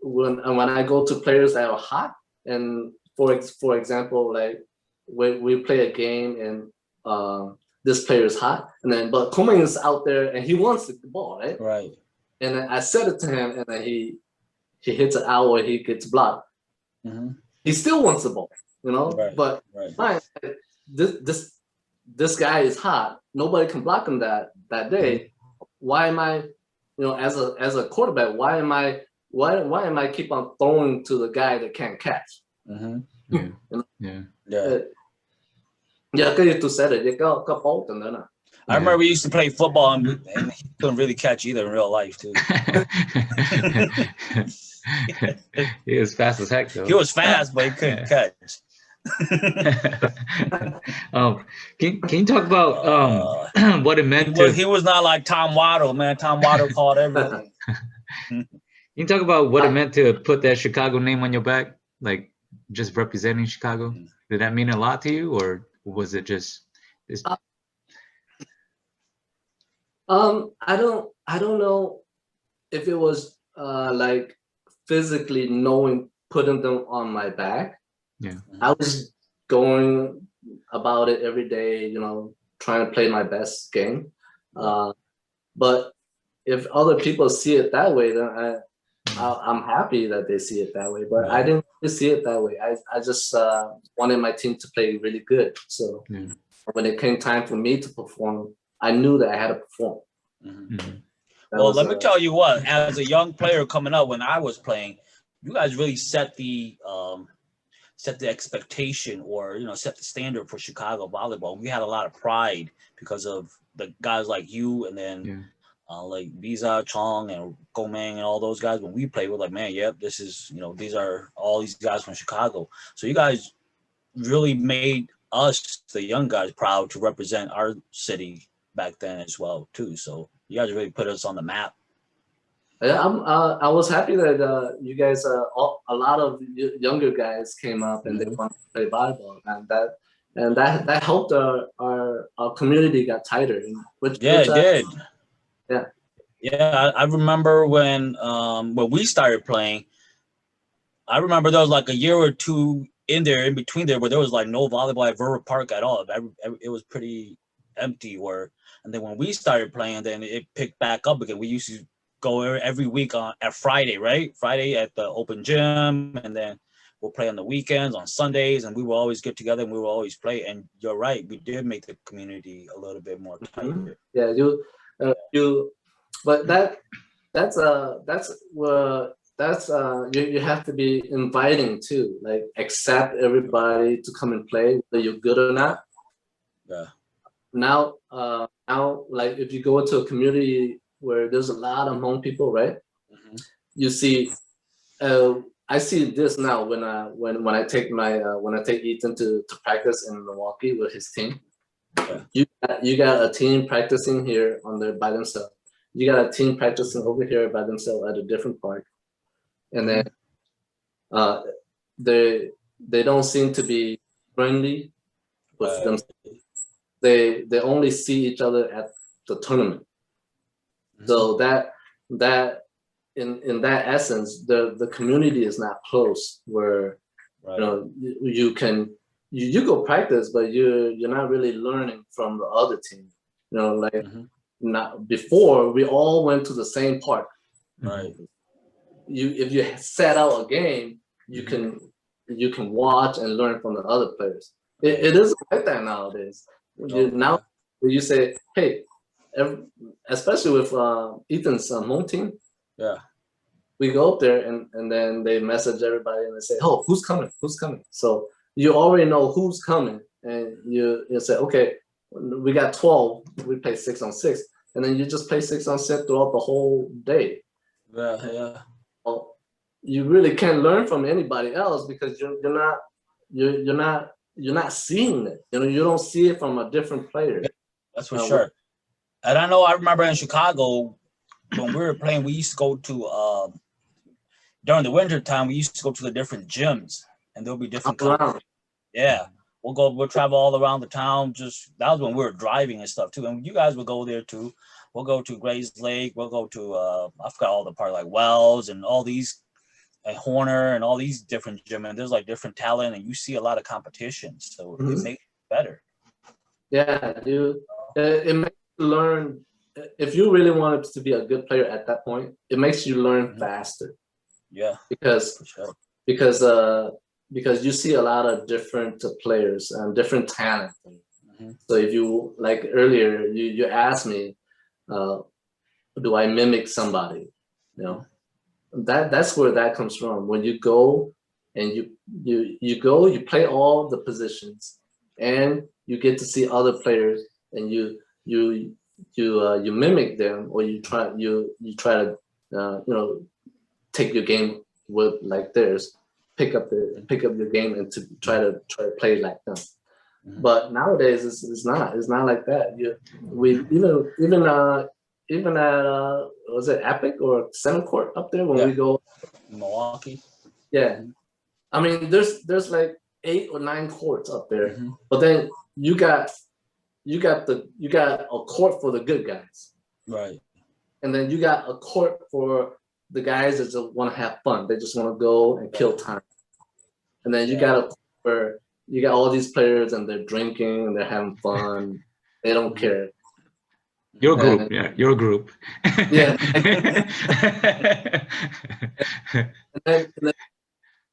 go to players that are hot, and for example, like we play a game and this player is hot, but Kuming is out there and he wants the ball, right? Right. And then I said it to him, and then he hits an out or he gets blocked. He still wants the ball, Right. But fine, this guy is hot. nobody can block him that day. Why am I, as a quarterback, why am I keep on throwing to the guy that can't catch? Cái tôi sẽ để có fault in there. I remember we used to play football and he couldn't really catch either in real life too. He was fast as heck though. He was fast, but he couldn't catch. Can you talk about what it meant he was not like Tom Waddle, man. Tom Waddle called everything. Can you talk about what it meant to put that Chicago name on your back, like just representing Chicago? Did that mean a lot to you, or was it just? I don't know if it was like physically putting them on my back. Yeah, I was going about it every day, trying to play my best game. But if other people see it that way, then I'm happy that they see it that way. But I didn't really see it that way. I just wanted my team to play really good. So when it came time for me to perform, I knew that I had to perform. Well, let me tell you what, as a young player coming up when I was playing, you guys really set the expectation, or set the standard for Chicago volleyball. We had a lot of pride because of the guys like you, and then like Visa, Chong, and Gomeng, and all those guys. When we played, we're like, man, yep, this is these are all these guys from Chicago. So you guys really made us, the young guys, proud to represent our city back then as well too. So you guys really put us on the map. Yeah, I was happy that you guys, a lot of younger guys came up and they wanted to play volleyball, and that helped our community got tighter. Which it did. Yeah. I remember when we started playing. I remember there was like a year or two in between there where there was like no volleyball at Vera Park at all. It was pretty empty. And then when we started playing, then it picked back up again. We used to go every week at Friday, right? Friday at the open gym, and then we'll play on the weekends, on Sundays, and we will always get together and we will always play. And you're right, we did make the community a little bit more tighter. Yeah, but you have to be inviting too, like accept everybody to come and play, whether you're good or not. Yeah. Now, like if you go into a community where there's a lot of Hmong people, right? You see, I see this now when I take Ethan to practice in Milwaukee with his team. You got a team practicing here by themselves. You got a team practicing over here by themselves at a different park, and then they don't seem to be friendly with them. They only see each other at the tournament. So that in that essence, the community is not close, where you go practice, but you're not really learning from the other team. Not before, we all went to the same park. Right. If you set out a game, you can watch and learn from the other players. It isn't like that nowadays. Now you say, hey, especially with Ethan's home team, we go up there and then they message everybody and they say, oh, who's coming? So you already know who's coming, and you say, okay, we got 12, we play 6-on-6, and then you just play 6-on-6 throughout the whole day. Well, you really can't learn from anybody else because you're not seeing it. You don't see it from a different player. That's for sure. And I remember in Chicago when we were playing, we used to go to during the winter time, we used to go to the different gyms, and there'll be different countries. Yeah. We'll travel all around the town. That was when we were driving and stuff too. And you guys would go there too. We'll go to Grays Lake. We'll go to I forgot all the parts, like Wells and all these, and Horner and all these different gyms. And there's like different talent, and you see a lot of competition. So it makes it better. Yeah, dude. It makes you learn. If you really wanted to be a good player at that point, it makes you learn faster. Yeah. Because you see a lot of different players and different talent. So if you, like earlier, you asked me, do I mimic somebody? You know, that's where that comes from. When you go and you play all the positions, and you get to see other players, and you mimic them, or you try to take your game with like theirs, pick up your game and to try to play like them. But nowadays it's not like that. We even at was it Epic or Center Court up there when we go Milwaukee? Yeah, I mean there's like 8 or 9 courts up there, but then you got a court for the good guys, right? And then you got a court for the guys that just want to have fun. They just want to go and kill time. And then you got a court where you got all these players and they're drinking and they're having fun. They don't care. Your group, your group. Yeah.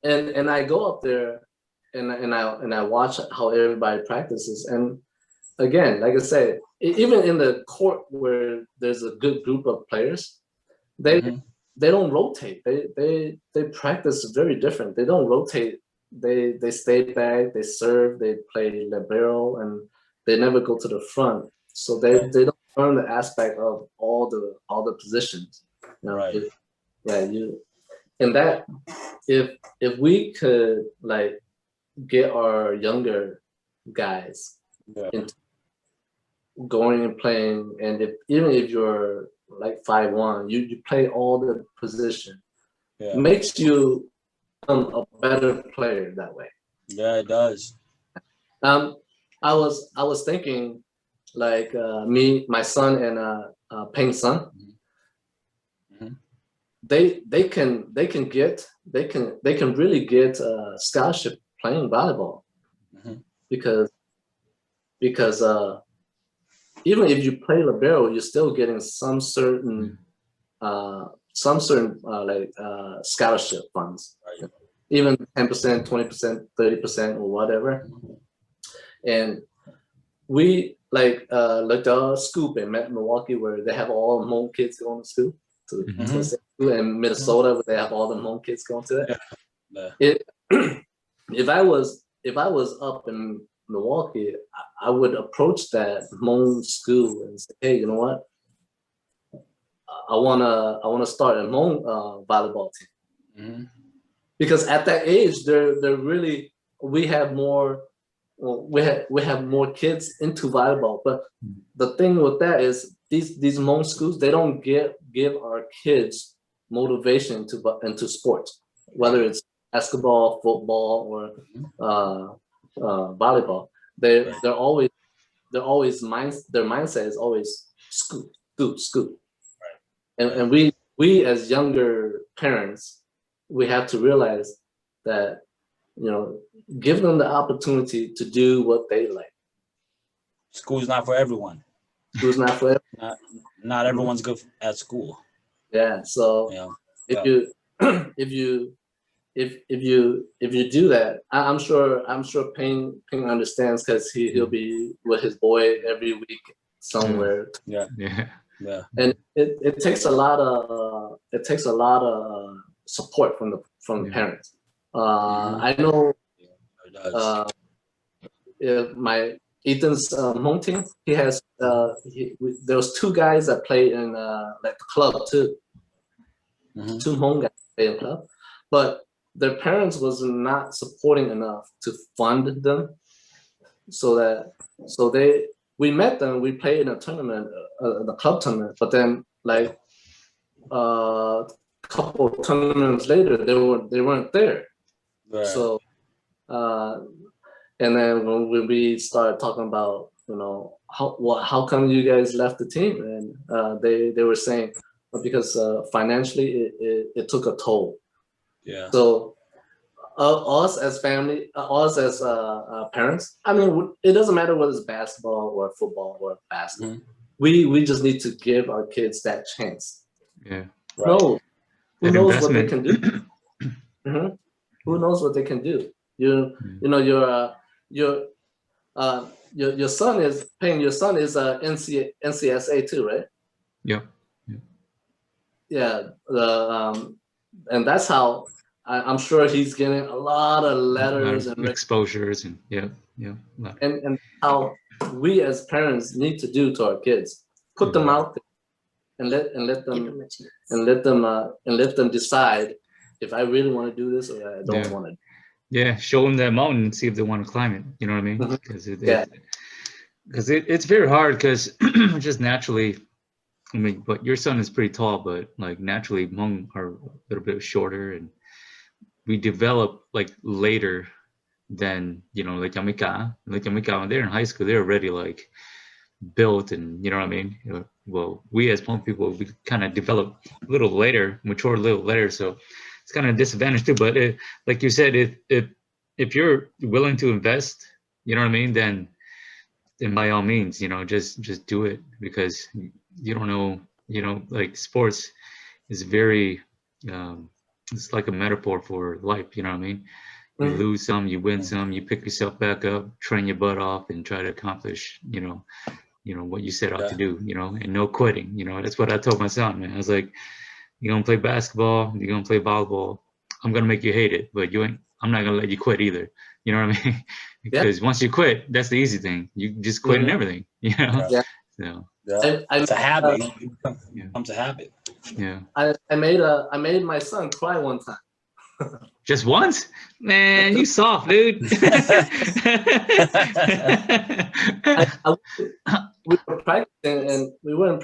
and I go up there and I watch how everybody practices. And again, like I said, even in the court where there's a good group of players, they don't rotate. They practice very different. They don't rotate. They stay back. They serve. They play libero, and they never go to the front. So they don't learn the aspect of all the positions. You know, right. And that if we could like get our younger guys into going and playing, and even if you're like 5'1", you play all the position. It makes you a better player that way. Yeah, it does. I was thinking like me, my son, and Peng's son. They can really get a scholarship playing volleyball, because even if you play libero, you're still getting some certain scholarship funds, even 10%, 20%, 30%, or whatever. And we like the school in Milwaukee, where they have all Hmong kids going to school, to the same school, and Minnesota, where they have all the Hmong kids going to it. If I was up in Milwaukee, I would approach that Hmong school and say, hey, you know what? I wanna start a Hmong volleyball team, because at that age, they're really, we have more kids into volleyball. But the thing with that is these Hmong schools, they don't give our kids motivation into sports, whether it's basketball, football, or volleyball. Their mindset is always school. And we as younger parents, we have to realize that, give them the opportunity to do what they like. School's not for everyone. School's not for everyone. Not everyone's good at school. Yeah. So if you do that, I'm sure Ping understands, because he'll be with his boy every week somewhere. Yeah. And it takes a lot of support from the parents. I know my Ethan's Hmong team, he has there was 2 guys that play in like the club too. 2 Hmong guys play in the club, but their parents was not supporting enough to fund them, we met them, we played in a tournament, the club tournament, but then like a couple of tournaments later, they weren't there. Right. So and then when we started talking about, how come you guys left the team, and they were saying, because financially it took a toll. Yeah. So us as family, us as parents, I mean, it doesn't matter whether it's basketball or football or basketball. We just need to give our kids that chance. Yeah. Right. Who knows what they can do? Who knows what they can do? your son is NCSA too, right? Yep. Yeah. And that's how I'm sure he's getting a lot of letters and exposures and and how we as parents need to do to our kids, put them out there and let them decide if I really want to do this or I don't want to. Yeah, show them that mountain and see if they want to climb it. You know what I mean? Because it's very hard because just naturally. I mean, but your son is pretty tall, but like naturally Hmong are a little bit shorter, and we develop like later than, you know, like Yamika when they're in high school, they're already like built, and you know what I mean? Well, we as Hmong people, we kind of develop a little later, mature a little later, so it's kind of a disadvantage too. But like you said, if you're willing to invest, you know what I mean, then by all means, you know, just do it, because you don't know, you know, like sports is very, it's like a metaphor for life, you know what I mean? You lose some, you win some, you pick yourself back up, train your butt off, and try to accomplish, you know, what you set out to do, you know, and no quitting, you know. That's what I told my son, man. I was like, you're gonna play basketball, you're gonna play volleyball, I'm gonna make you hate it, but I'm not gonna let you quit either. You know what I mean? Because once you quit, that's the easy thing. You just quit and everything, you know? Yeah. So it's a habit. It becomes a habit. Yeah. I made my son cry one time. Just once? Man, you soft, dude. We were practicing, and we were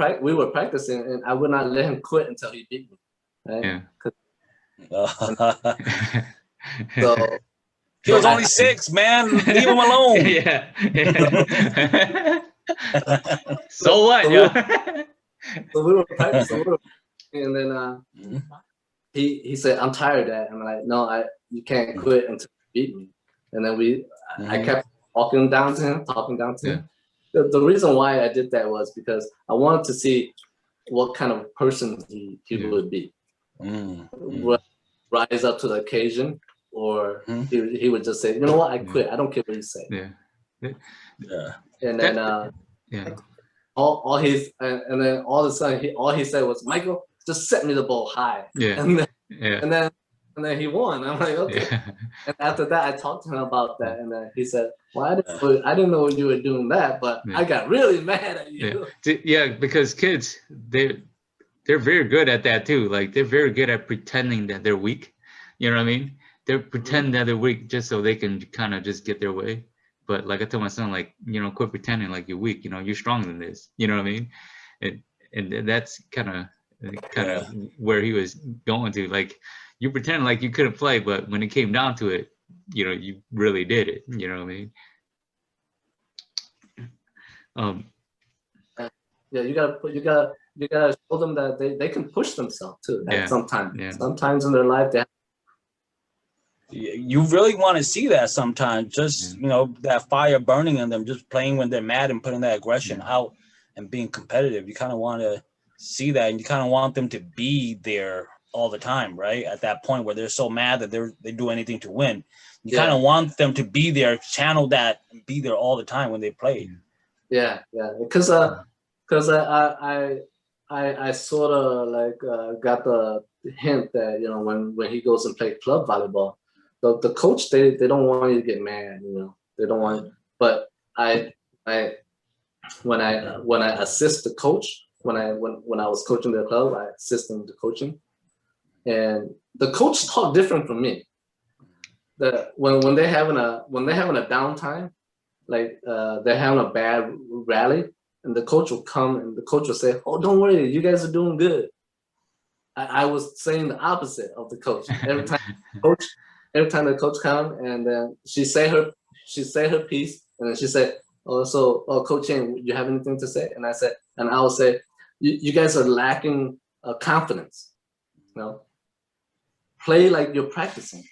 practicing, and I would not let him quit until he beat me. Right? Yeah. So he was only 6, man. Leave him alone. Yeah. So what? So we were practicing, and then he said, "I'm tired, Dad." I'm like, "No, you can't quit until you beat me." And then I kept talking down to him. The reason why I did that was because I wanted to see what kind of person he would be. Would rise up to the occasion, or he would just say, "You know what? I quit. I don't care what you say." Yeah. And then all he's and then all of a sudden all he said was, "Michael, just set me the ball high." Yeah. And then he won. I'm like, okay. Yeah. And after that, I talked to him about that, and then he said, "Well, I didn't know you were doing that, but I got really mad at you." Yeah, because kids, they're very good at that too. Like they're very good at pretending that they're weak. You know what I mean? They're pretending that they're weak just so they can kind of just get their way. But like I told my son, like, you know, quit pretending like you're weak. You know, you're stronger than this. You know what I mean? And that's kind of where he was going to. Like, you pretend like you couldn't play, but when it came down to it, you know, you really did it. You know what I mean? Yeah, you gotta show them that they can push themselves too. Sometimes in their life you really want to see that sometimes. Just you know, that fire burning in them, just playing when they're mad and putting that aggression out and being competitive. You kind of want to see that, and you kind of want them to be there all the time, right? At that point where they're so mad that they do anything to win. You kind of want them to be there, channel that, and be there all the time when they play. Yeah, because I sort of like got the hint that, you know, when he goes and play club volleyball, the coach they don't want you to get mad, you know, they don't want. But when I assist the coach, when I was coaching the club, I assist in the coaching, and the coach talk different from me. When they're having a downtime, like they're having a bad rally, and the coach will come and the coach will say, "Oh, don't worry, you guys are doing good." I was saying the opposite of the coach. Every time the coach come, and then she say her piece, and then she said, "Oh, Coach Chen, you have anything to say?" And I will say, "You guys are lacking confidence. You know, play like you're practicing.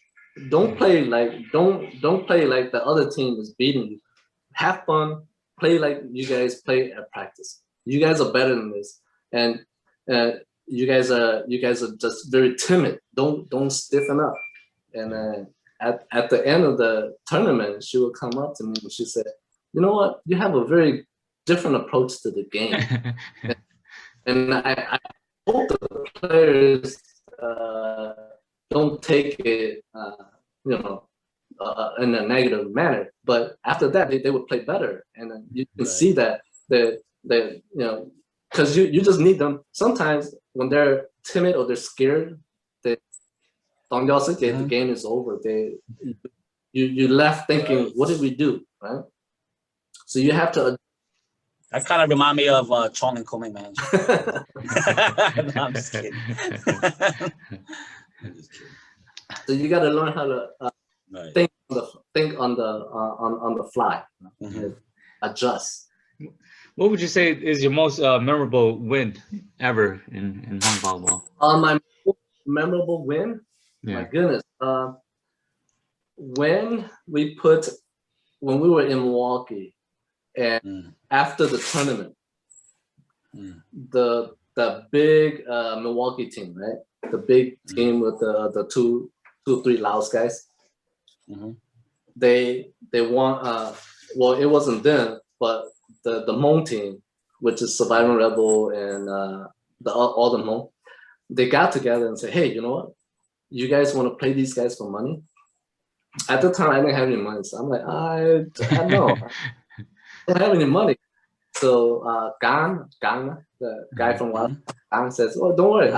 Don't play like the other team is beating you. Have fun. Play like you guys play at practice. You guys are better than this, and you guys are just very timid. Don't stiffen up." And at the end of the tournament, she would come up to me and she said, you know what, you have a very different approach to the game. And I hope the players don't take it, in a negative manner. But after that, they would play better, and then you can see that because you just need them. Sometimes when they're timid or they're scared, the game is over. You left thinking, what did we do, right? So you have to. That kind of remind me of Chong and Kome, man. No, I'm just kidding. So you got to learn how to think on the fly, adjust. What would you say is your most memorable win ever in Hmong volleyball? My memorable win, my goodness, when we were in Milwaukee, and after the tournament, the big Milwaukee team, right? The big team with the two, three Laos guys. They won. Well, it wasn't them, but the Hmong team, which is Surviving Rebel and all the Hmong, they got together and said, "Hey, you know what? You guys want to play these guys for money?" At the time, I didn't have any money, so I'm like, I know. I don't have any money. So Gang, the guy from Gang says, "Oh, don't worry,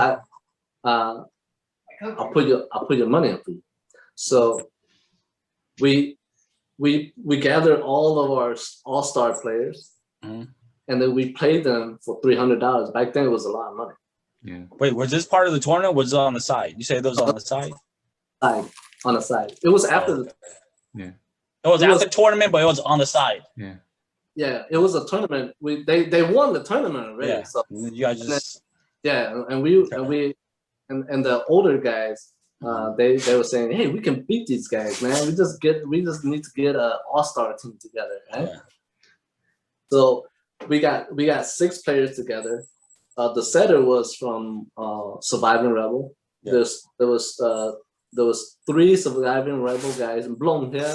I'll put your money up for you." So we gathered all of our all-star players, and then we played them for $300. Back then, it was a lot of money. Yeah. Wait, was this part of the tournament? Or was it on the side? You said it was on the side. On the side. It was after. Yeah. It was after the tournament, but it was on the side. Yeah. Yeah, it was a tournament. They won the tournament already. Yeah. So you guys just and the older guys, they were saying, "Hey, we can beat these guys, man. We just need to get an all-star team together, right?" Yeah. So we got 6 players together. The setter was from Surviving Rebel. Yeah. There was 3 Surviving Rebel guys. Blonde hair,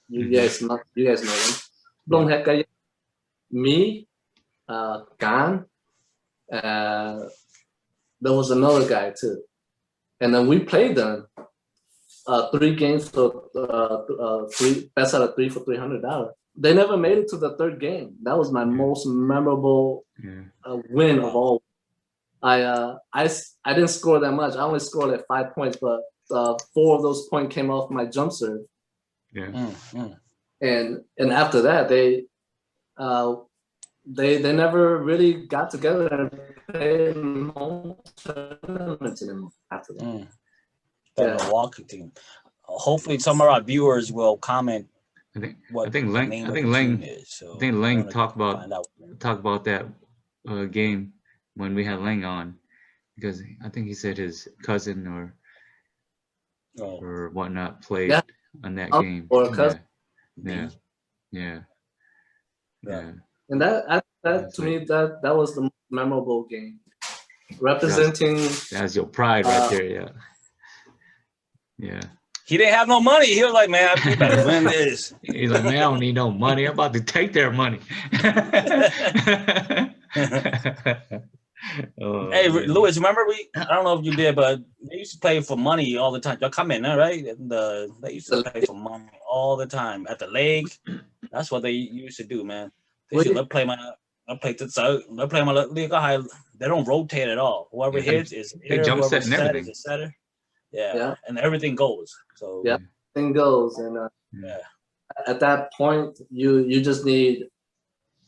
you guys know them. Blonde hair, me, Gan. There was another guy too, and then we played them 3 games for 3 best out of 3 for $300. They never made it to the 3rd game. That was my most memorable win of all. I didn't score that much. I only scored like 5 points, but 4 of those points came off my jump serve. Yeah. And after that, they never really got together and played home tournaments anymore after that. The Milwaukee team. Hopefully, some of our viewers will comment. I think Lang talked about that game when we had Lang on, because I think he said his cousin or whatnot played on that game. Or a cousin. Yeah. And that to me that was the most memorable game. Representing. That's your pride right there. Yeah. He didn't have no money. He was like, "Man, we better win this." He's like, "Man, I don't need no money. I'm about to take their money." Hey, Louis, remember I don't know if you did, but they used to play for money all the time. Y'all come in there, right? They used to play for money all the time at the lake. That's what they used to do, man. They should play my league. They don't rotate at all. Whoever hits is hitter, jump whoever set and everything. is a setter. Yeah, and everything goes. So everything goes, and at that point, you just need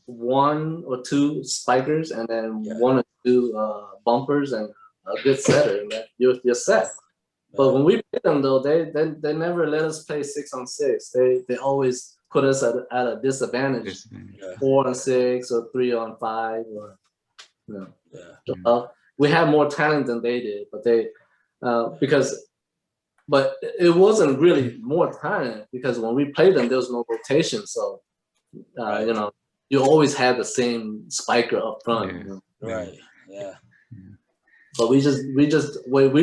1 or 2 spikers, and then 1 or 2 bumpers, and a good setter, and then you're set. But when we played them, though, they never let us play 6-on-6. They always put us at a disadvantage, 4-on-6 or 3-on-5, or we had more talent than they did, but but it wasn't really more talent, because when we played them, there was no rotation, so you always had the same spiker up front. Right. Yeah. But we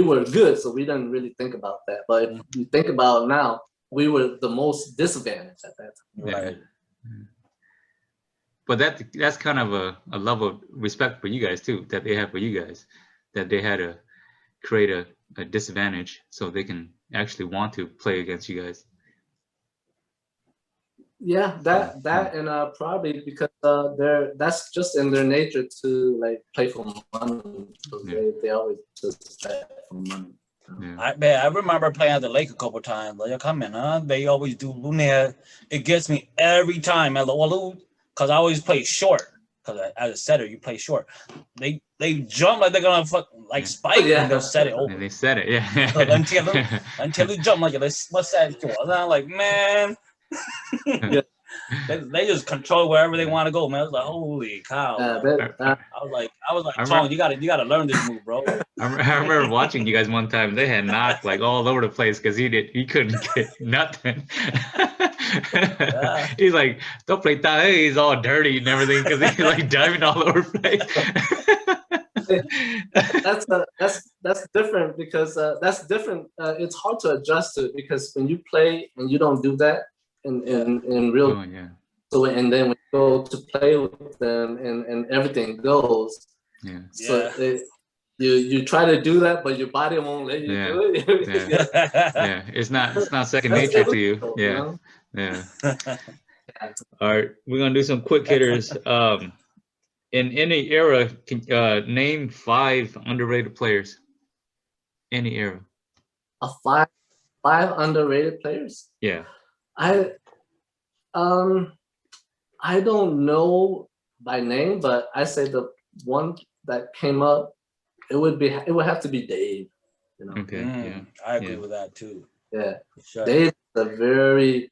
were good, so we didn't really think about that. But if you think about now, we were the most disadvantaged at that time. Right. But that's kind of a level of respect for you guys too, that they have for you guys, that they had to create a disadvantage so they can actually want to play against you guys. Yeah, that and probably because that's just in their nature to like play for money. So they always just play for money. I remember playing at the lake a couple of times. Like, come in, huh? They always do Lunia. It gets me every time at the because I always play short. Because as a setter, you play short. They jump like they're gonna spike, and they'll set it over. And they set it, yeah. until you jump like let's set it. I'm like, man. Yeah. They just control wherever they want to go, man. I was like, holy cow! I was like, Tong, you gotta learn this move, bro. I remember watching you guys one time. They had knocked like all over the place because he couldn't get nothing. He's like, don't play that. He's all dirty and everything because he's like diving all over the place. That's different because that's different. It's hard to adjust to it because when you play and you don't do that in real, so and then when you go to play with them and everything goes. So you try to do that, but your body won't let you do it. It's not second nature to you. Yeah. All right, we're gonna do some quick hitters. In any era, name 5 underrated players. Any era. Five underrated players. Yeah. I don't know by name, but I say the one that came up, it would have to be Dave. You know. Okay. I agree with that too. Yeah. Sure. Dave is a very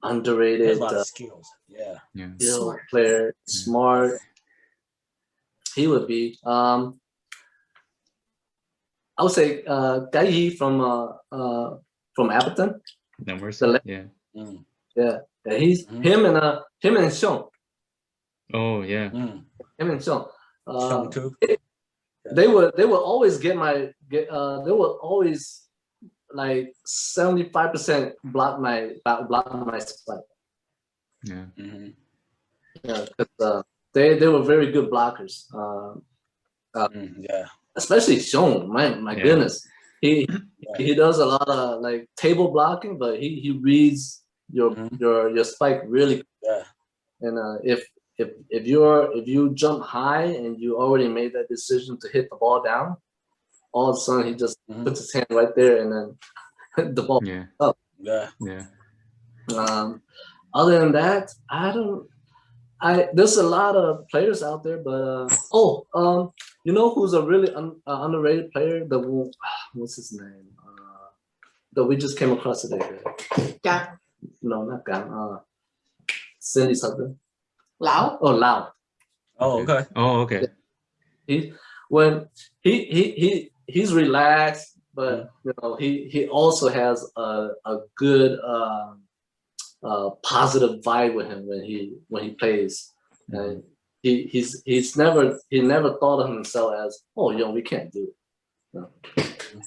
underrated. Has a lot of skills. Skilled player, smart. He would be. I would say Gai Yi from Appleton. He's him and Sean. Oh yeah. Him and Sean. Sean too. They would always they would always like 75% block my spike. Yeah. Because they were very good blockers. Especially Sean. My goodness. He does a lot of like table blocking, but he reads your spike really. And if you jump high and you already made that decision to hit the ball down, all of a sudden he just puts his hand right there and then the ball up. Other than that, there's a lot of players out there, but you know who's a really underrated player? What's his name? That we just came across today. Gang. No, not Gang. Cindy something. Lao. Oh, Lao. Oh, okay. Oh, okay. He's relaxed, but you know he also has a good positive vibe with him when he plays. And he never thought of himself as, oh, we can't do it. No.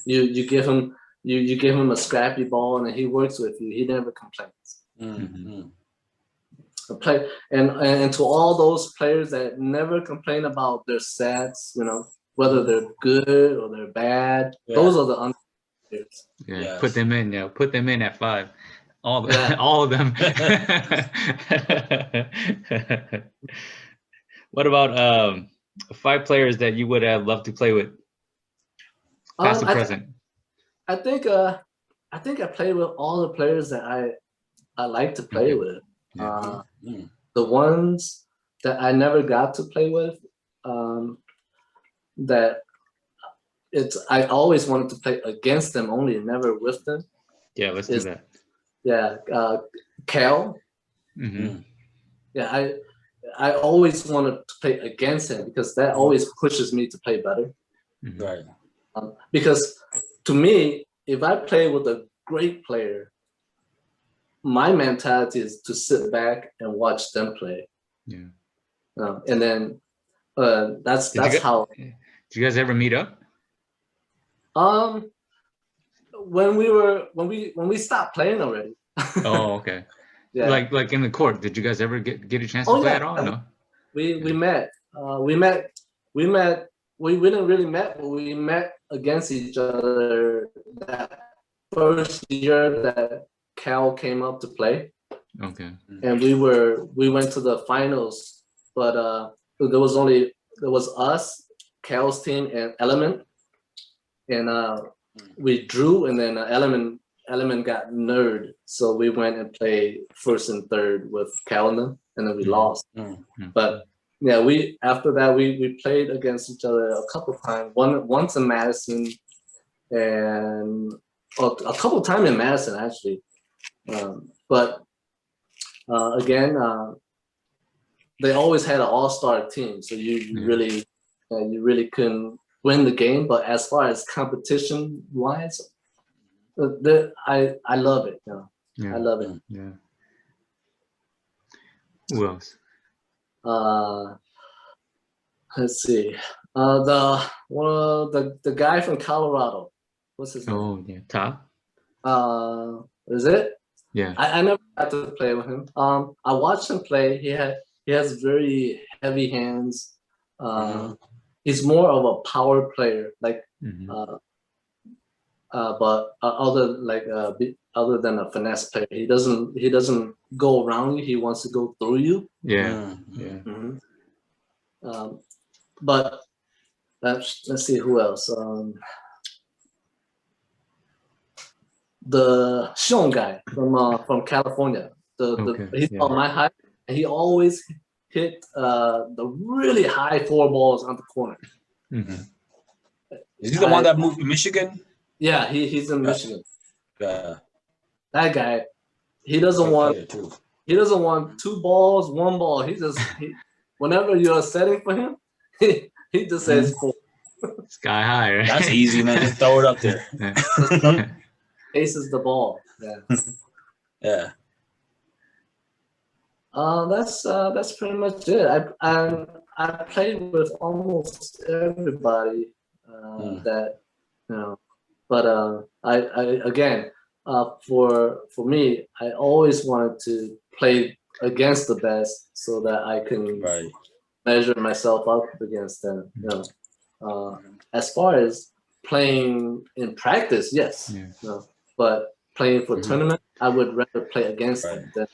You give him a scrappy ball and he works with you. He never complains. And to all those players that never complain about their stats, whether they're good or they're bad, those are the underrated players. Put them in. Put them in at 5. All of them. What about 5 players that you would have loved to play with? Past and present. I think I played with all the players that I like to play with. The ones that I never got to play with, I always wanted to play against them only, never with them. Yeah, let's do that. Yeah, Cal. Yeah, I always wanted to play against him because that always pushes me to play better. Right. Because to me, if I play with a great player, my mentality is to sit back and watch them play. Yeah. And then that's how. Did you guys ever meet up? When we stopped playing already. Oh, okay. Yeah. Like in the court, did you guys ever get a chance to Oh, play yeah. at all? No. We met. We didn't really met, but we met against each other that first year that Cal came up to play. Okay. And we went to the finals, but there was us, Cal's team, and Element, and we drew, and then Element got nerd, so we went and played first and third with Cal, and then we lost. But yeah, after that we played against each other a couple times. Once in Madison, and a couple times in Madison actually, but. Again, they always had an all-star team, so you really couldn't win the game. But as far as competition-wise, I love it. I love it. Yeah. Who else? Let's see. The guy from Colorado. What's his name? Oh yeah, Ta. Is it? Yeah. I never got to play with him. I watched him play. He has very heavy hands. He's more of a power player, like but other than a finesse player, he doesn't go around you. He wants to go through you. Yeah. But let's see who else. The Sean guy from California. He's on my height, and he always hit the really high 4 balls on the corner. Is he the one that moved to Michigan? Yeah, he's in Michigan. Yeah. That guy, he doesn't want 2 balls, 1 ball. Whenever you're setting for him, he just says 4. Sky high, right? That's easy, man. Just throw it up there. Aces the ball. Yeah. That's pretty much it. I played with almost everybody that but I again for me, I always wanted to play against the best so that I can measure myself up against them. As far as playing in practice, yes. But playing for tournament, I would rather play against them than.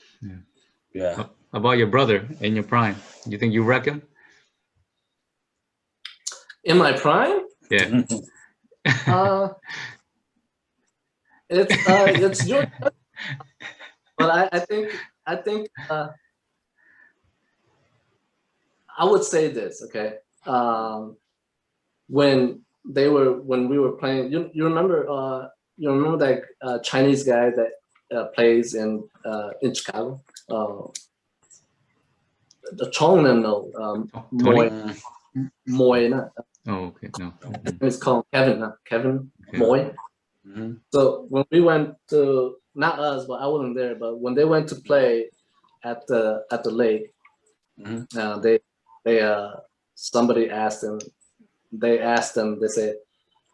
Yeah. How about your brother in your prime? You think you wreck him? In my prime? Yeah. It's your. But I think I would say this. Okay. When we were playing, you remember that Chinese guy that plays in Chicago, the Chongnan Moy. Oh, okay. No. It's called Kevin Moy. So when we went to, not us, but I wasn't there, but when they went to play at the lake, somebody asked them. They said,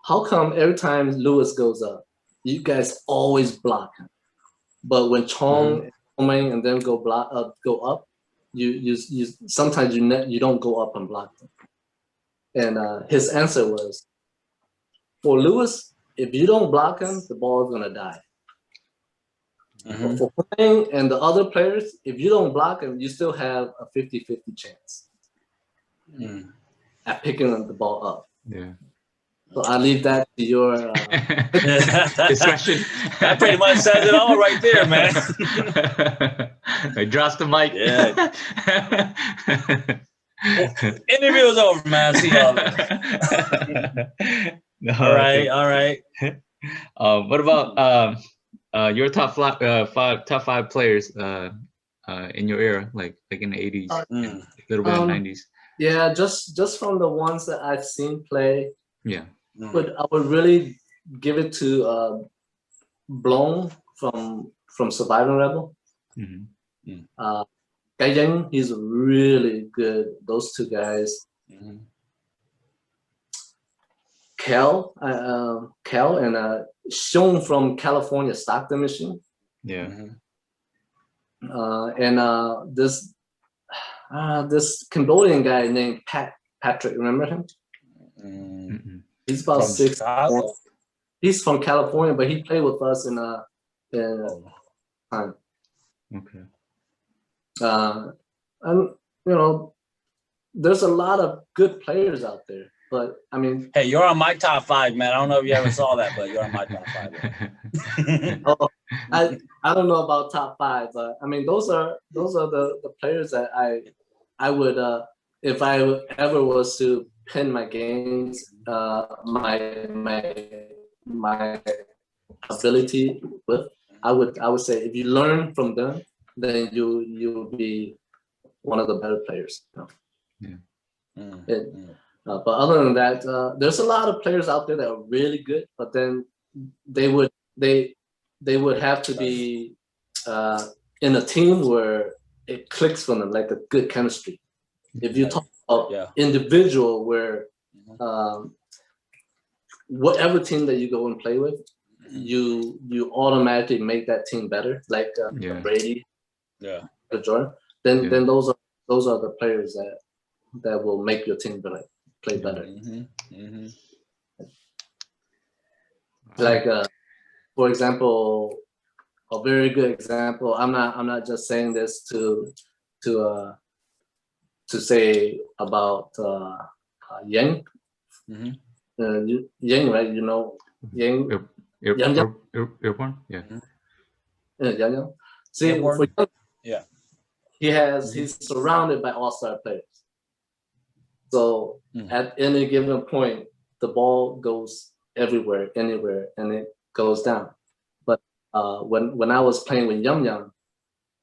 how come every time Lewis goes up, you guys always block him, but when Chong and them go up, you sometimes you don't go up and block them. And his answer was, for Lewis, if you don't block him, the ball is gonna die. But for playing and the other players, if you don't block him, you still have a 50-50 chance at picking the ball up. Yeah. So I leave that to your discretion. That pretty much says it all right there, man. I dropped the mic. Yeah. Interview is over, man. See y'all. No, all right. What about your top five players in your era, like in the 80s, a little bit in the 90s? Yeah, just from the ones that I've seen play. Yeah. But I would really give it to Blom from Surviving Rebel. Gai Yang, he's really good. Those two guys. Kel and Sean from California, Stockton, Michigan. Yeah. this Cambodian guy named Patrick. Remember him? He's about From 6'4". Chicago? He's from California, but he played with us in time. Okay. And you know, there's a lot of good players out there, but I mean, Hey, you're on my top 5, man. I don't know if you ever saw that, but you're on my top 5. oh, I don't know about top 5, but I mean, those are the players that I would if I ever was to pin my games, my ability with, I would say if you learn from them, then you'll be one of the better players. You know? But other than that, there's a lot of players out there that are really good, but then they would have to be in a team where it clicks for them, like a good chemistry. If you talk about individual, where whatever team that you go and play with, you automatically make that team better, like Brady, Jordan. Then those are the players that will make your team play better. Like for example, a very good example. I'm not just saying this to say about Yang. Yang, right? You know Yang. Airborne? Yeah. Yang. See, for Yang, he's surrounded by all-star players. So at any given point, the ball goes everywhere, anywhere, and it goes down. But when I was playing with Yum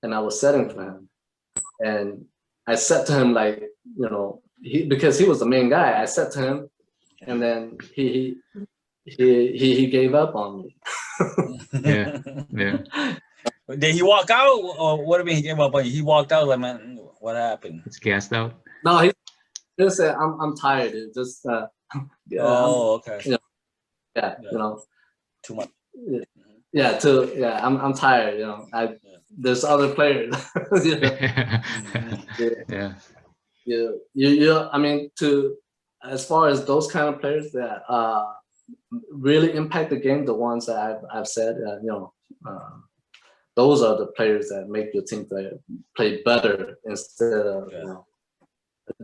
and I was setting for him, and I said to him, like, you know, because he was the main guy, I said to him, and then he gave up on me. Yeah. Did he walk out, or what do you mean he gave up on you? He walked out, like, man, what happened? It's gassed out. No, he just said, "I'm tired. It just okay. You know, too much. I'm tired. You know, there's other players. You know? I mean, as far as those kind of players that really impact the game, the ones that I've said, you know, those are the players that make your team play better instead of you know,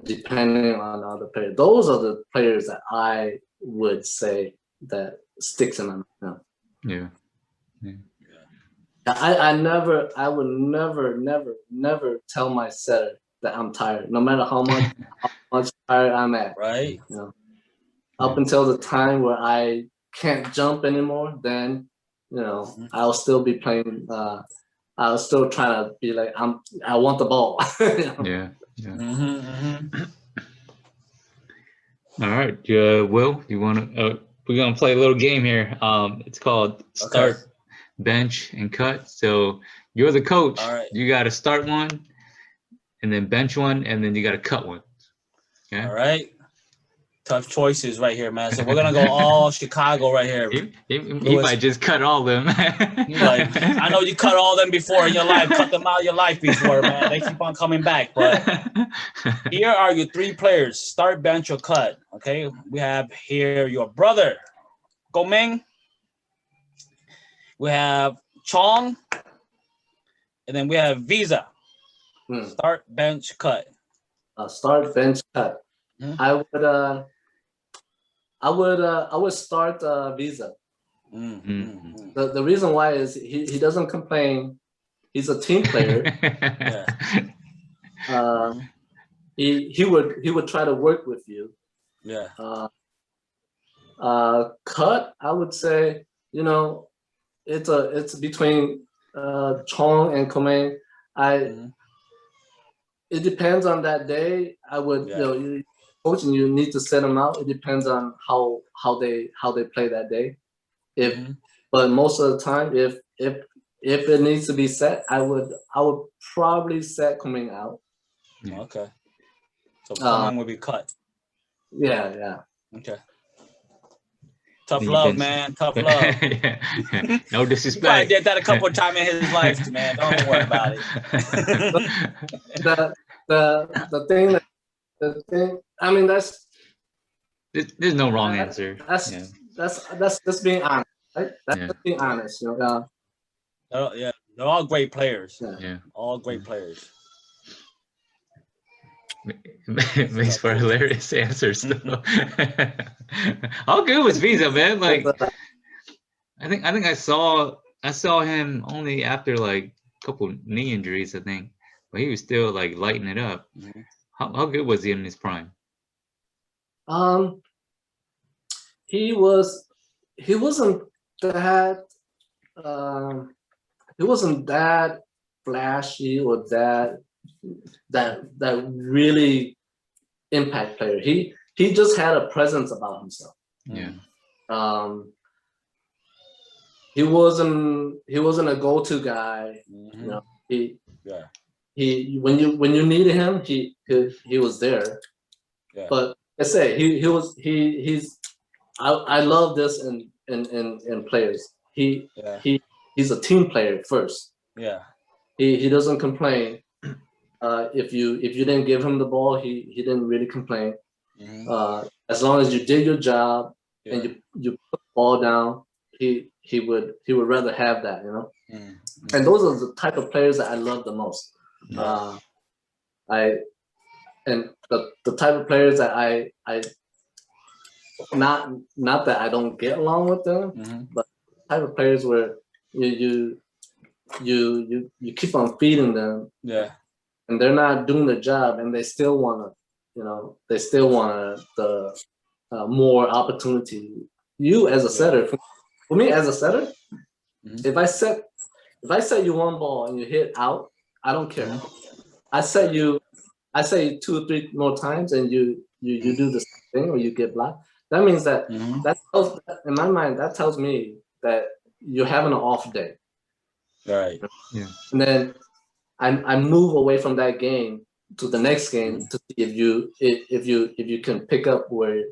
depending on other players. Those are the players that I would say that sticks in my mind. Yeah. I would never tell my setter that I'm tired, no matter how much tired I'm at. Right. You know, up until the time where I can't jump anymore, then you know I'll still be playing. I'll still try to be like I want the ball. You know? Yeah. All right, Will, you want to? We're gonna play a little game here. It's called Start, Bench, and Cut. So you're the coach. All right. You got to start one, and then bench one, and then you got to cut one. Okay. All right. Tough choices right here, man. So we're gonna go all Chicago right here. He might just cut all them. Like, I know you cut all them before in your life. Cut them out of your life before, man. They keep on coming back. But here are your 3 players: start, bench, or cut. Okay. We have here your brother, Gomeng. We have Chong, and then we have Visa. Start, bench, cut. Start, bench, cut. I would start Visa. The reason why is he doesn't complain. He's a team player. He would try to work with you. Yeah. Cut, I would say, you know, it's between Chong and Komeng. It depends on that day. I would, you know, coaching, you need to set them out. It depends on how they play that day. But most of the time, if it needs to be set, I would probably set Komeng out. Okay. So Komeng would be cut. Yeah. Okay. Tough You love, can- man. Tough love. Yeah. No He probably disrespect. did that a couple of times in his life, man. Don't worry about it. The thing that the thing. I mean, There's no wrong answer. That's Yeah. that's just being honest, right? That's Yeah. just being honest. You know. Yeah, they're all great players. Yeah. All great players. Makes for hilarious answers though. How good was Visa, man? Like I think I saw him only after like a couple knee injuries, I think. But he was still like lighting it up. Mhm. How good was he in his prime? He wasn't that he wasn't that flashy or that really impact player. He just had a presence about himself. Yeah. He wasn't a go-to guy. Mhm. You know, Yeah. he when you needed him, he was there. Yeah. But I say he's I love this in players. Yeah. He's a team player first. Yeah. He doesn't complain. If you didn't give him the ball, he didn't really complain. Mhm. As long as you did your job Yeah. and you put the ball down, he would rather have that, you know. Mhm. And those are the type of players that I love the most. Yeah. The type of players that I not that I don't get along with them, Mhm. but type of players where you keep on feeding them Yeah. and they're not doing their job and they still want the more opportunity. You as a setter, for me as a setter, Mhm. if I set you one ball and you hit out, I don't care. I set you 2 or 3 more times and you do the same thing or you get blocked. That means that Mhm. in my mind that tells me that you're having an off day. Right. Yeah. And then I move away from that game to the next game to see if you can pick up where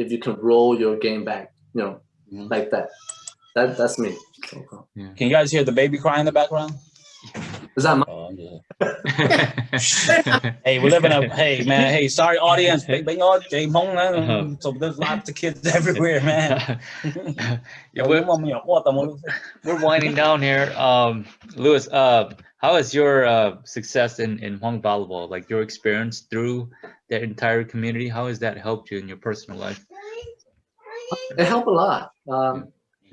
if you can roll your game back, you know, like that. That's me. Can you guys hear the baby crying in the background? Is that my? Oh, I'm just... Hey, we live in a. Hey, man. Hey, sorry, audience. So there's lots of kids everywhere, man. Yeah, we're winding down here. Louis, how is your success in Hmong volleyball? Like your experience through that entire community, how has that helped you in your personal life? It helped a lot.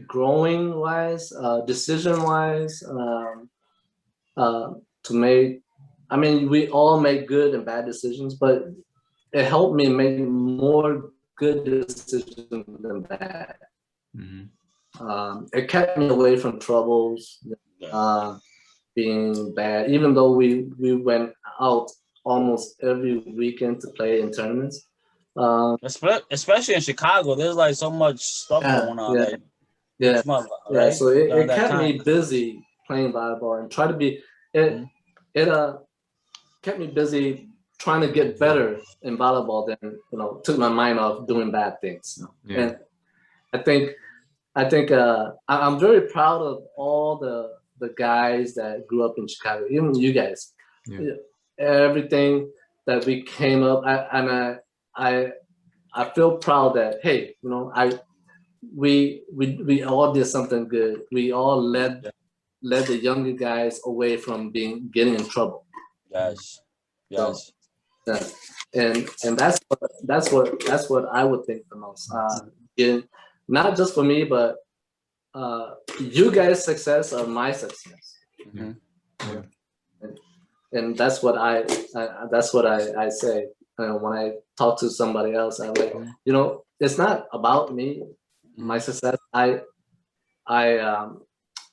Growing wise, decision wise, to make. I mean, we all make good and bad decisions, but it helped me make more good decisions than bad. It kept me away from troubles, being bad. Even though we went out almost every weekend to play in tournaments. Especially in Chicago, there's like so much stuff going on. Right? So it kept me busy playing volleyball and try to be. It kept me busy trying to get better in volleyball than took my mind off doing bad things. And I think I'm very proud of all the guys that grew up in Chicago, even you guys. Everything that we came up, I feel proud that hey, we all did something good. We all led the younger guys away from getting in trouble. Yes. So, and that's what I would think the most. Not just for me, but you guys' success are my success. And that's what I say when I talk to somebody else. I'm like, it's not about me, my success.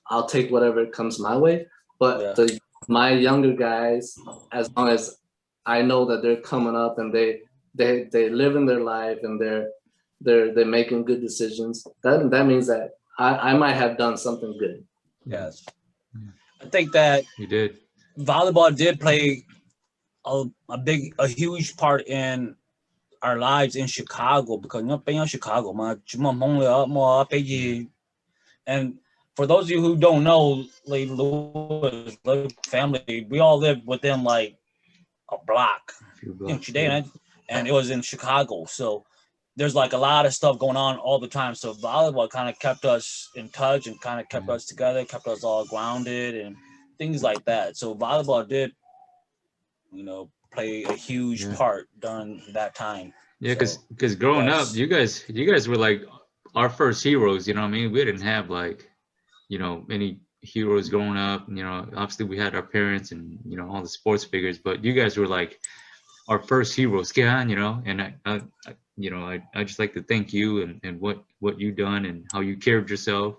I'll take whatever comes my way, but my younger guys, as long as I know that they're coming up and they living their life and they're making good decisions, that means that I might have done something good. Yes, I think that you did. Volleyball did play a huge part in our lives in Chicago because Chicago, and for those of you who don't know, like Lewis family, we all lived within like a block, and it was in Chicago. So there's like a lot of stuff going on all the time. So volleyball kind of kept us in touch and kind of kept us together, kept us all grounded and things like that. So volleyball did, play a huge part during that time. Yeah, because growing up, you guys were like our first heroes. You know what I mean? We didn't have like, any heroes growing up. Obviously we had our parents and all the sports figures, but you guys were like our first heroes, and I just like to thank you and what you done and how you carried yourself.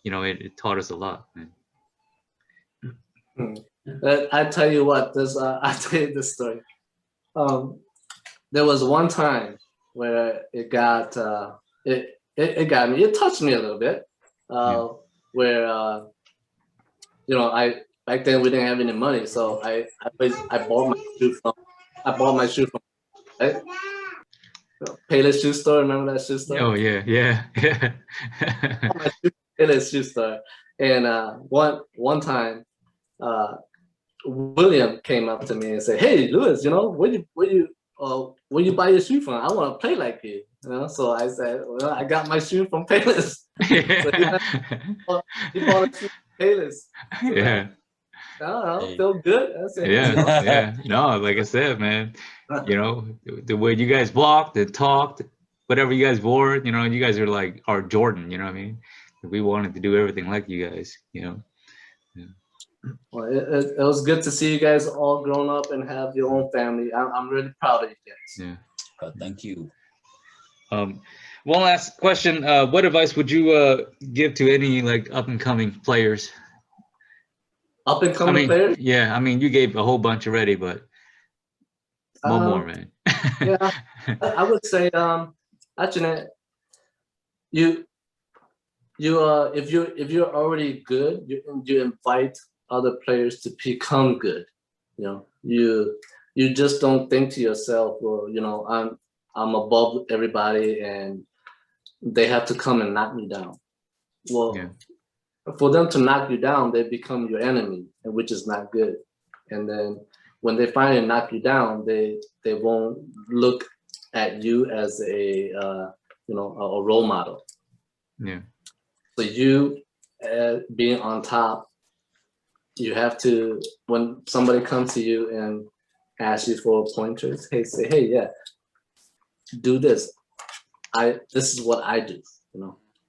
It taught us a lot, man. I tell you what, I'll tell you this story. There was one time where it got it got me. It touched me a little bit. Where back then we didn't have any money, so I bought my shoe from right? Payless shoe store. Remember that shoe store? Oh yeah. Payless shoe store. And one time, William came up to me and said, "Hey, Lewis, where you buy your shoe from? I want to play like you." So I said, "Well, I got my shoe from Payless." So he bought a shoe from Payless. Yeah. I don't know, feel good. I said, Yeah. No, like I said, man, the way you guys walked and talked, whatever you guys wore, you guys are like our Jordan. You know what I mean? We wanted to do everything like you guys. Yeah. Well, it was good to see you guys all grown up and have your own family. I'm really proud of you guys. Yeah. Thank you. One last question. What advice would you give to any like up and coming players? Up and coming players? Yeah, I mean, you gave a whole bunch already, but one more, man. Yeah, I would say, actually, if you're already good, you invite other players to become good. You just don't think to yourself, well, I'm above everybody and they have to come and knock me down. Well, for them to knock you down, they become your enemy, which is not good. And then when they finally knock you down, they won't look at you as a role model. Yeah. So you, being on top, you have to, when somebody comes to you and asks you for pointers, say, hey, yeah, do this. This is what I do.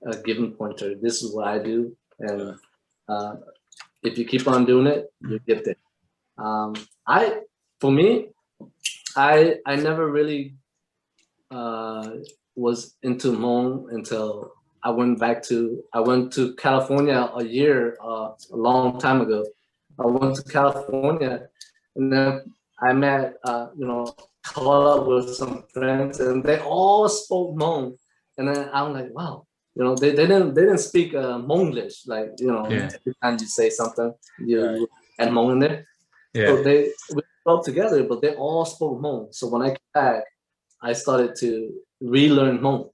A given pointer. This is what I do, and if you keep on doing it, you get there. For me, I never really was into Hmong until I went to California a long time ago. I went to California and then I met, caught up with some friends and they all spoke Hmong. And then I'm like, wow, they didn't speak Hmonglish. Like, every time you say something, you add Hmong in there. Yeah. So we spoke together, but they all spoke Hmong. So when I came back, I started to relearn Hmong.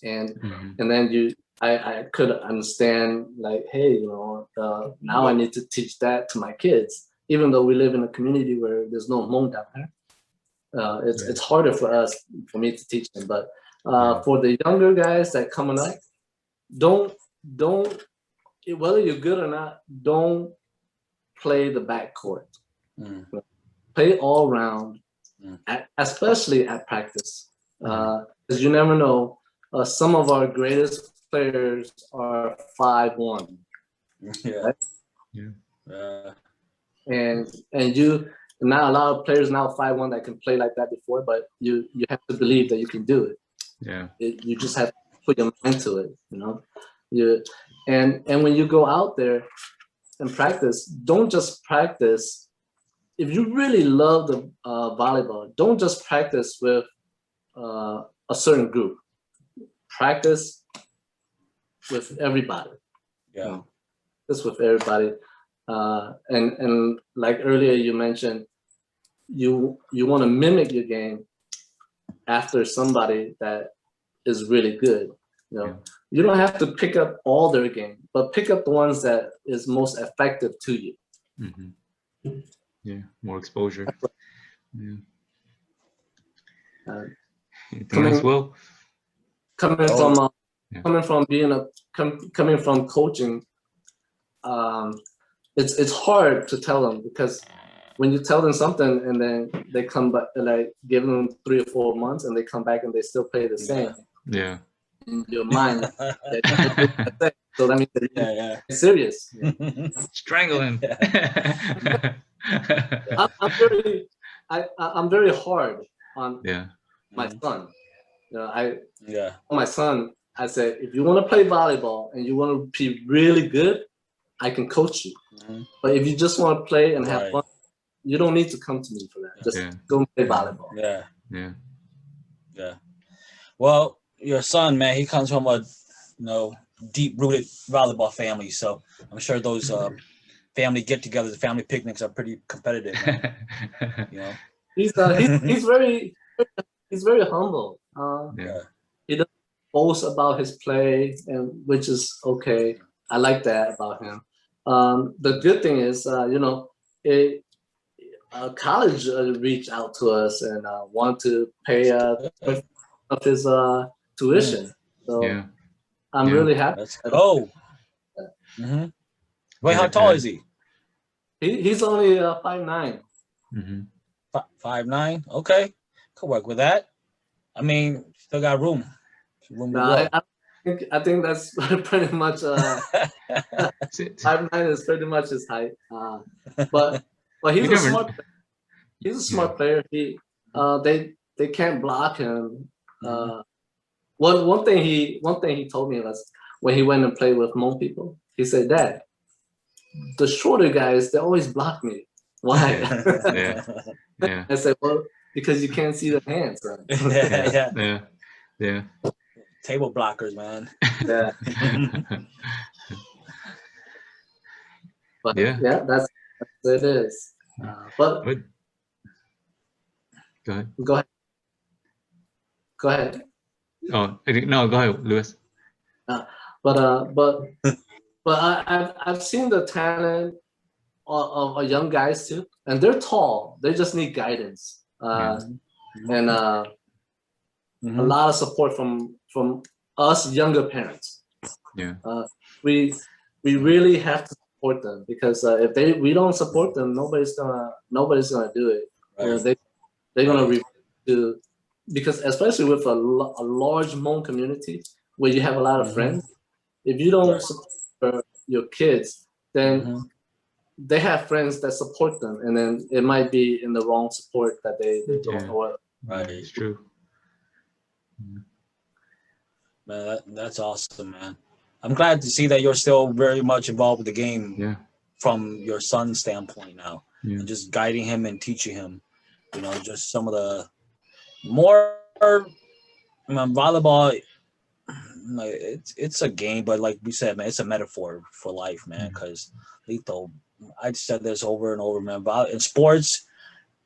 And then I could understand, like, hey, now I need to teach that to my kids, even though we live in a community where there's no Hmong down there. It's harder for me to teach them. But for the younger guys that coming up, don't whether you're good or not, don't play the backcourt. Play all round, especially at practice, because you never know. Some of our greatest players are 5'1". Yeah. Right? And not a lot of players now 5'1" that can play like that before, but you have to believe that you can do it. Yeah. You just have to put your mind to it. And when you go out there and practice, don't just practice. If you really love the volleyball, don't just practice with a certain group. Practice with everybody. Just with everybody. And like earlier you mentioned, you want to mimic your game after somebody that is really good. You know, Yeah. you don't have to pick up all their game, but pick up the ones that is most effective to you. Mm-hmm. Yeah, more exposure. Yeah. Anything else, Will? Coming Yeah. from being coming from coaching, it's hard to tell them, because when you tell them something and then they come back, like give them 3 or 4 months and they come back and they still play the same. Yeah. In your mind, so that means they're Yeah. serious. Strangle him. I'm very hard on Yeah. my son. You know, Yeah. my son, I said, if you want to play volleyball and you want to be really good, I can coach you. Mhm. But if you just want to play and have Right. fun, you don't need to come to me for that. Just Yeah. go and play volleyball. Yeah. Yeah. Yeah. Well, your son, man, he comes from a deep-rooted volleyball family, so I'm sure those family get-togethers, family picnics are pretty competitive, man. You know. He's very humble. Yeah. He doesn't boast about his play, and which is okay. I like that about him. The good thing is, college reached out to us and want to pay of his tuition. So Yeah. I'm Yeah. really happy. Let's go. Mm-hmm. Wait, how tall is he? He's only 5'9". Mm-hmm. 5'9". Okay, could work with that. I mean, still got room. Room to No, grow. I think that's pretty much 5'9" is pretty much his height. But he's You a never- smart. He's a smart player. They can't block him. One thing he told me was when he went and played with Hmong people. He said, "Dad, the shorter guys, they always block me. Why?" Yeah. Yeah. I said, "Well, because you can't see their hands." Right? Yeah. Yeah. Yeah. Table blockers, man. Yeah. But Yeah. that's it is. But But go ahead. go ahead. Go ahead. Oh no, go ahead, Lewis. But I've seen the talent of young guys too, and they're tall. They just need guidance and a lot of support from us younger parents. Yeah. We really have to support them, because if we don't support them, nobody's gonna do it. Right. You know, they're gonna do, because especially with a large Hmong community where you have a lot of friends, if you don't support your kids, then they have friends that support them, and then it might be in the wrong support that they don't know. Right. It's true. Man, that's awesome, man. I'm glad to see that you're still very much involved with the game from your son's standpoint now, and just guiding him and teaching him. You know, just some of the more. Volleyball, like, it's a game, but like we said, man, it's a metaphor for life, man. Because Lethal, I said this over and over, man. In sports,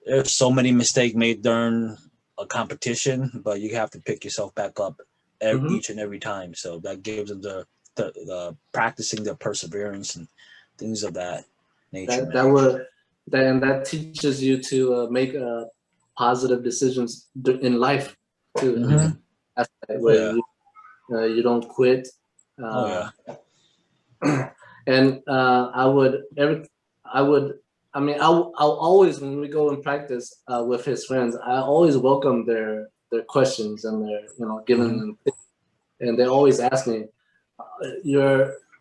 there's so many mistakes made during a competition, but you have to pick yourself back up each and every time. So that gives them the practicing their perseverance and things of that nature. That teaches you to make positive decisions in life too. Where you don't quit. And I'll always, when we go and practice with his friends, I always welcome their questions and their giving them, and they always ask me,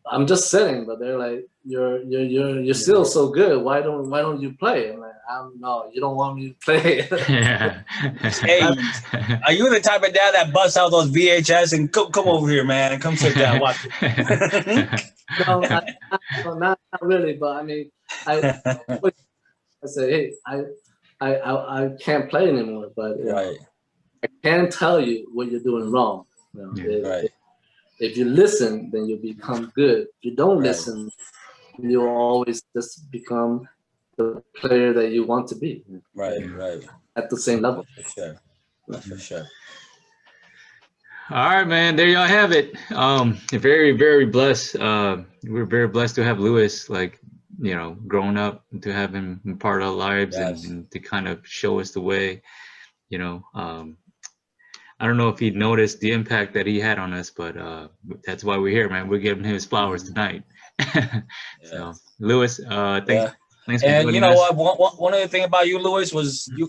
I'm just sitting, but they're like, you're still so good. Why don't you play? I'm like, no, you don't want me to play. Hey, are you the type of dad that busts out those VHS and come over here, man, come sit down, watch it? No, not really. But I mean, I say, hey, I can't play anymore, but I can tell you what you're doing wrong. If you listen, then you become good. If you don't listen, you'll always just become the player that you want to be. Right. At the same level. For sure. That's for sure. All right, man. There y'all have it. Very, very blessed. We're very blessed to have Lewis, like, you know, growing up, to have him in part of our lives, Yes. and to kind of show us the way. You know, I don't know if he noticed the impact that he had on us, but that's why we're here, man. We're giving him his flowers tonight. So, Lewis, thanks for And joining you know us. what? One other thing about you, Lewis, was you.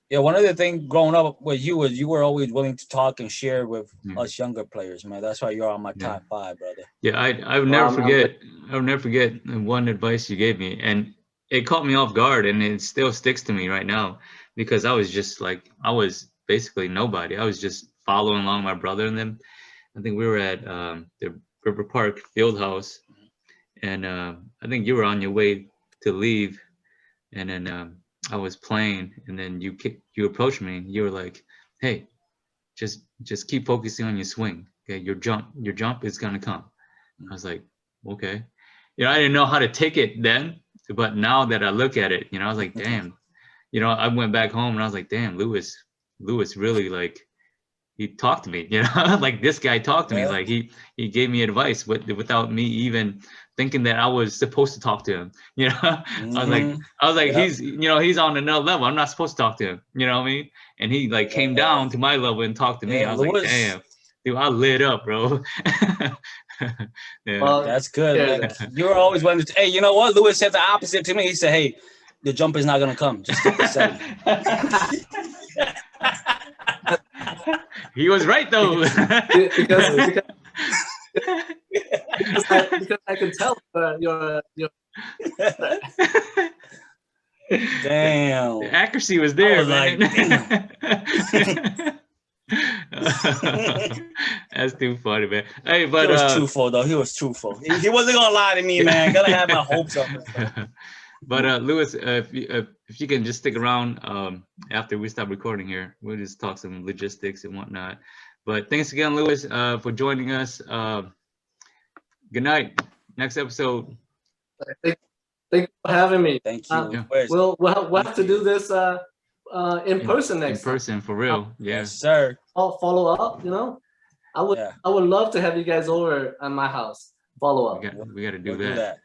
Yeah, one other thing growing up with you was you were always willing to talk and share with us younger players, man. That's why you're on my top 5, brother. Yeah, I would never forget. I would never forget one advice you gave me, and it caught me off guard, and it still sticks to me right now, because I was just like, I was basically nobody. I was just following along my brother and them. I think we were at the River Park Field House, and I think you were on your way to leave, and then I was playing, and then you approached me. You were like, "Hey, just keep focusing on your swing. Okay, your jump is gonna come." I was like, "Okay." You know, I didn't know how to take it then, but now that I look at it, you know, I was like, "Damn." You know, I went back home and I was like, "Damn, Lewis really, like, he talked to me." You know, like, this guy talked to me. Like, he gave me advice without me even thinking that I was supposed to talk to him. You know, I was like, he's, you know, he's on another level. I'm not supposed to talk to him. You know what I mean? And he, like, came down to my level and talked to me. I was Lewis, like, damn, dude, I lit up, bro. Well, that's good, man. You're always willing to. Hey, you know what? Lewis said the opposite to me. He said, "Hey, the jump is not gonna come. Just keep it setting." He was right, though. because I can tell you're Damn. The accuracy was there, man. That's too funny, man. Hey, but he was truthful, though. He was truthful. He wasn't gonna lie to me, man. Gotta have my hopes up. But Lewis, if you can just stick around after we stop recording here, we'll just talk some logistics and whatnot. But thanks again, Lewis, for joining us. Good night. Next episode. Thank you for having me. Thank you. We'll have to do this in person next time. In person, for real. Yeah. Yes, sir. I'll follow up. You know, I would love to have you guys over at my house. Follow up. We got to do We'll that.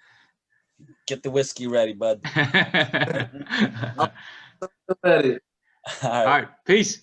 Get the whiskey ready, bud. Ready. All All right. Peace.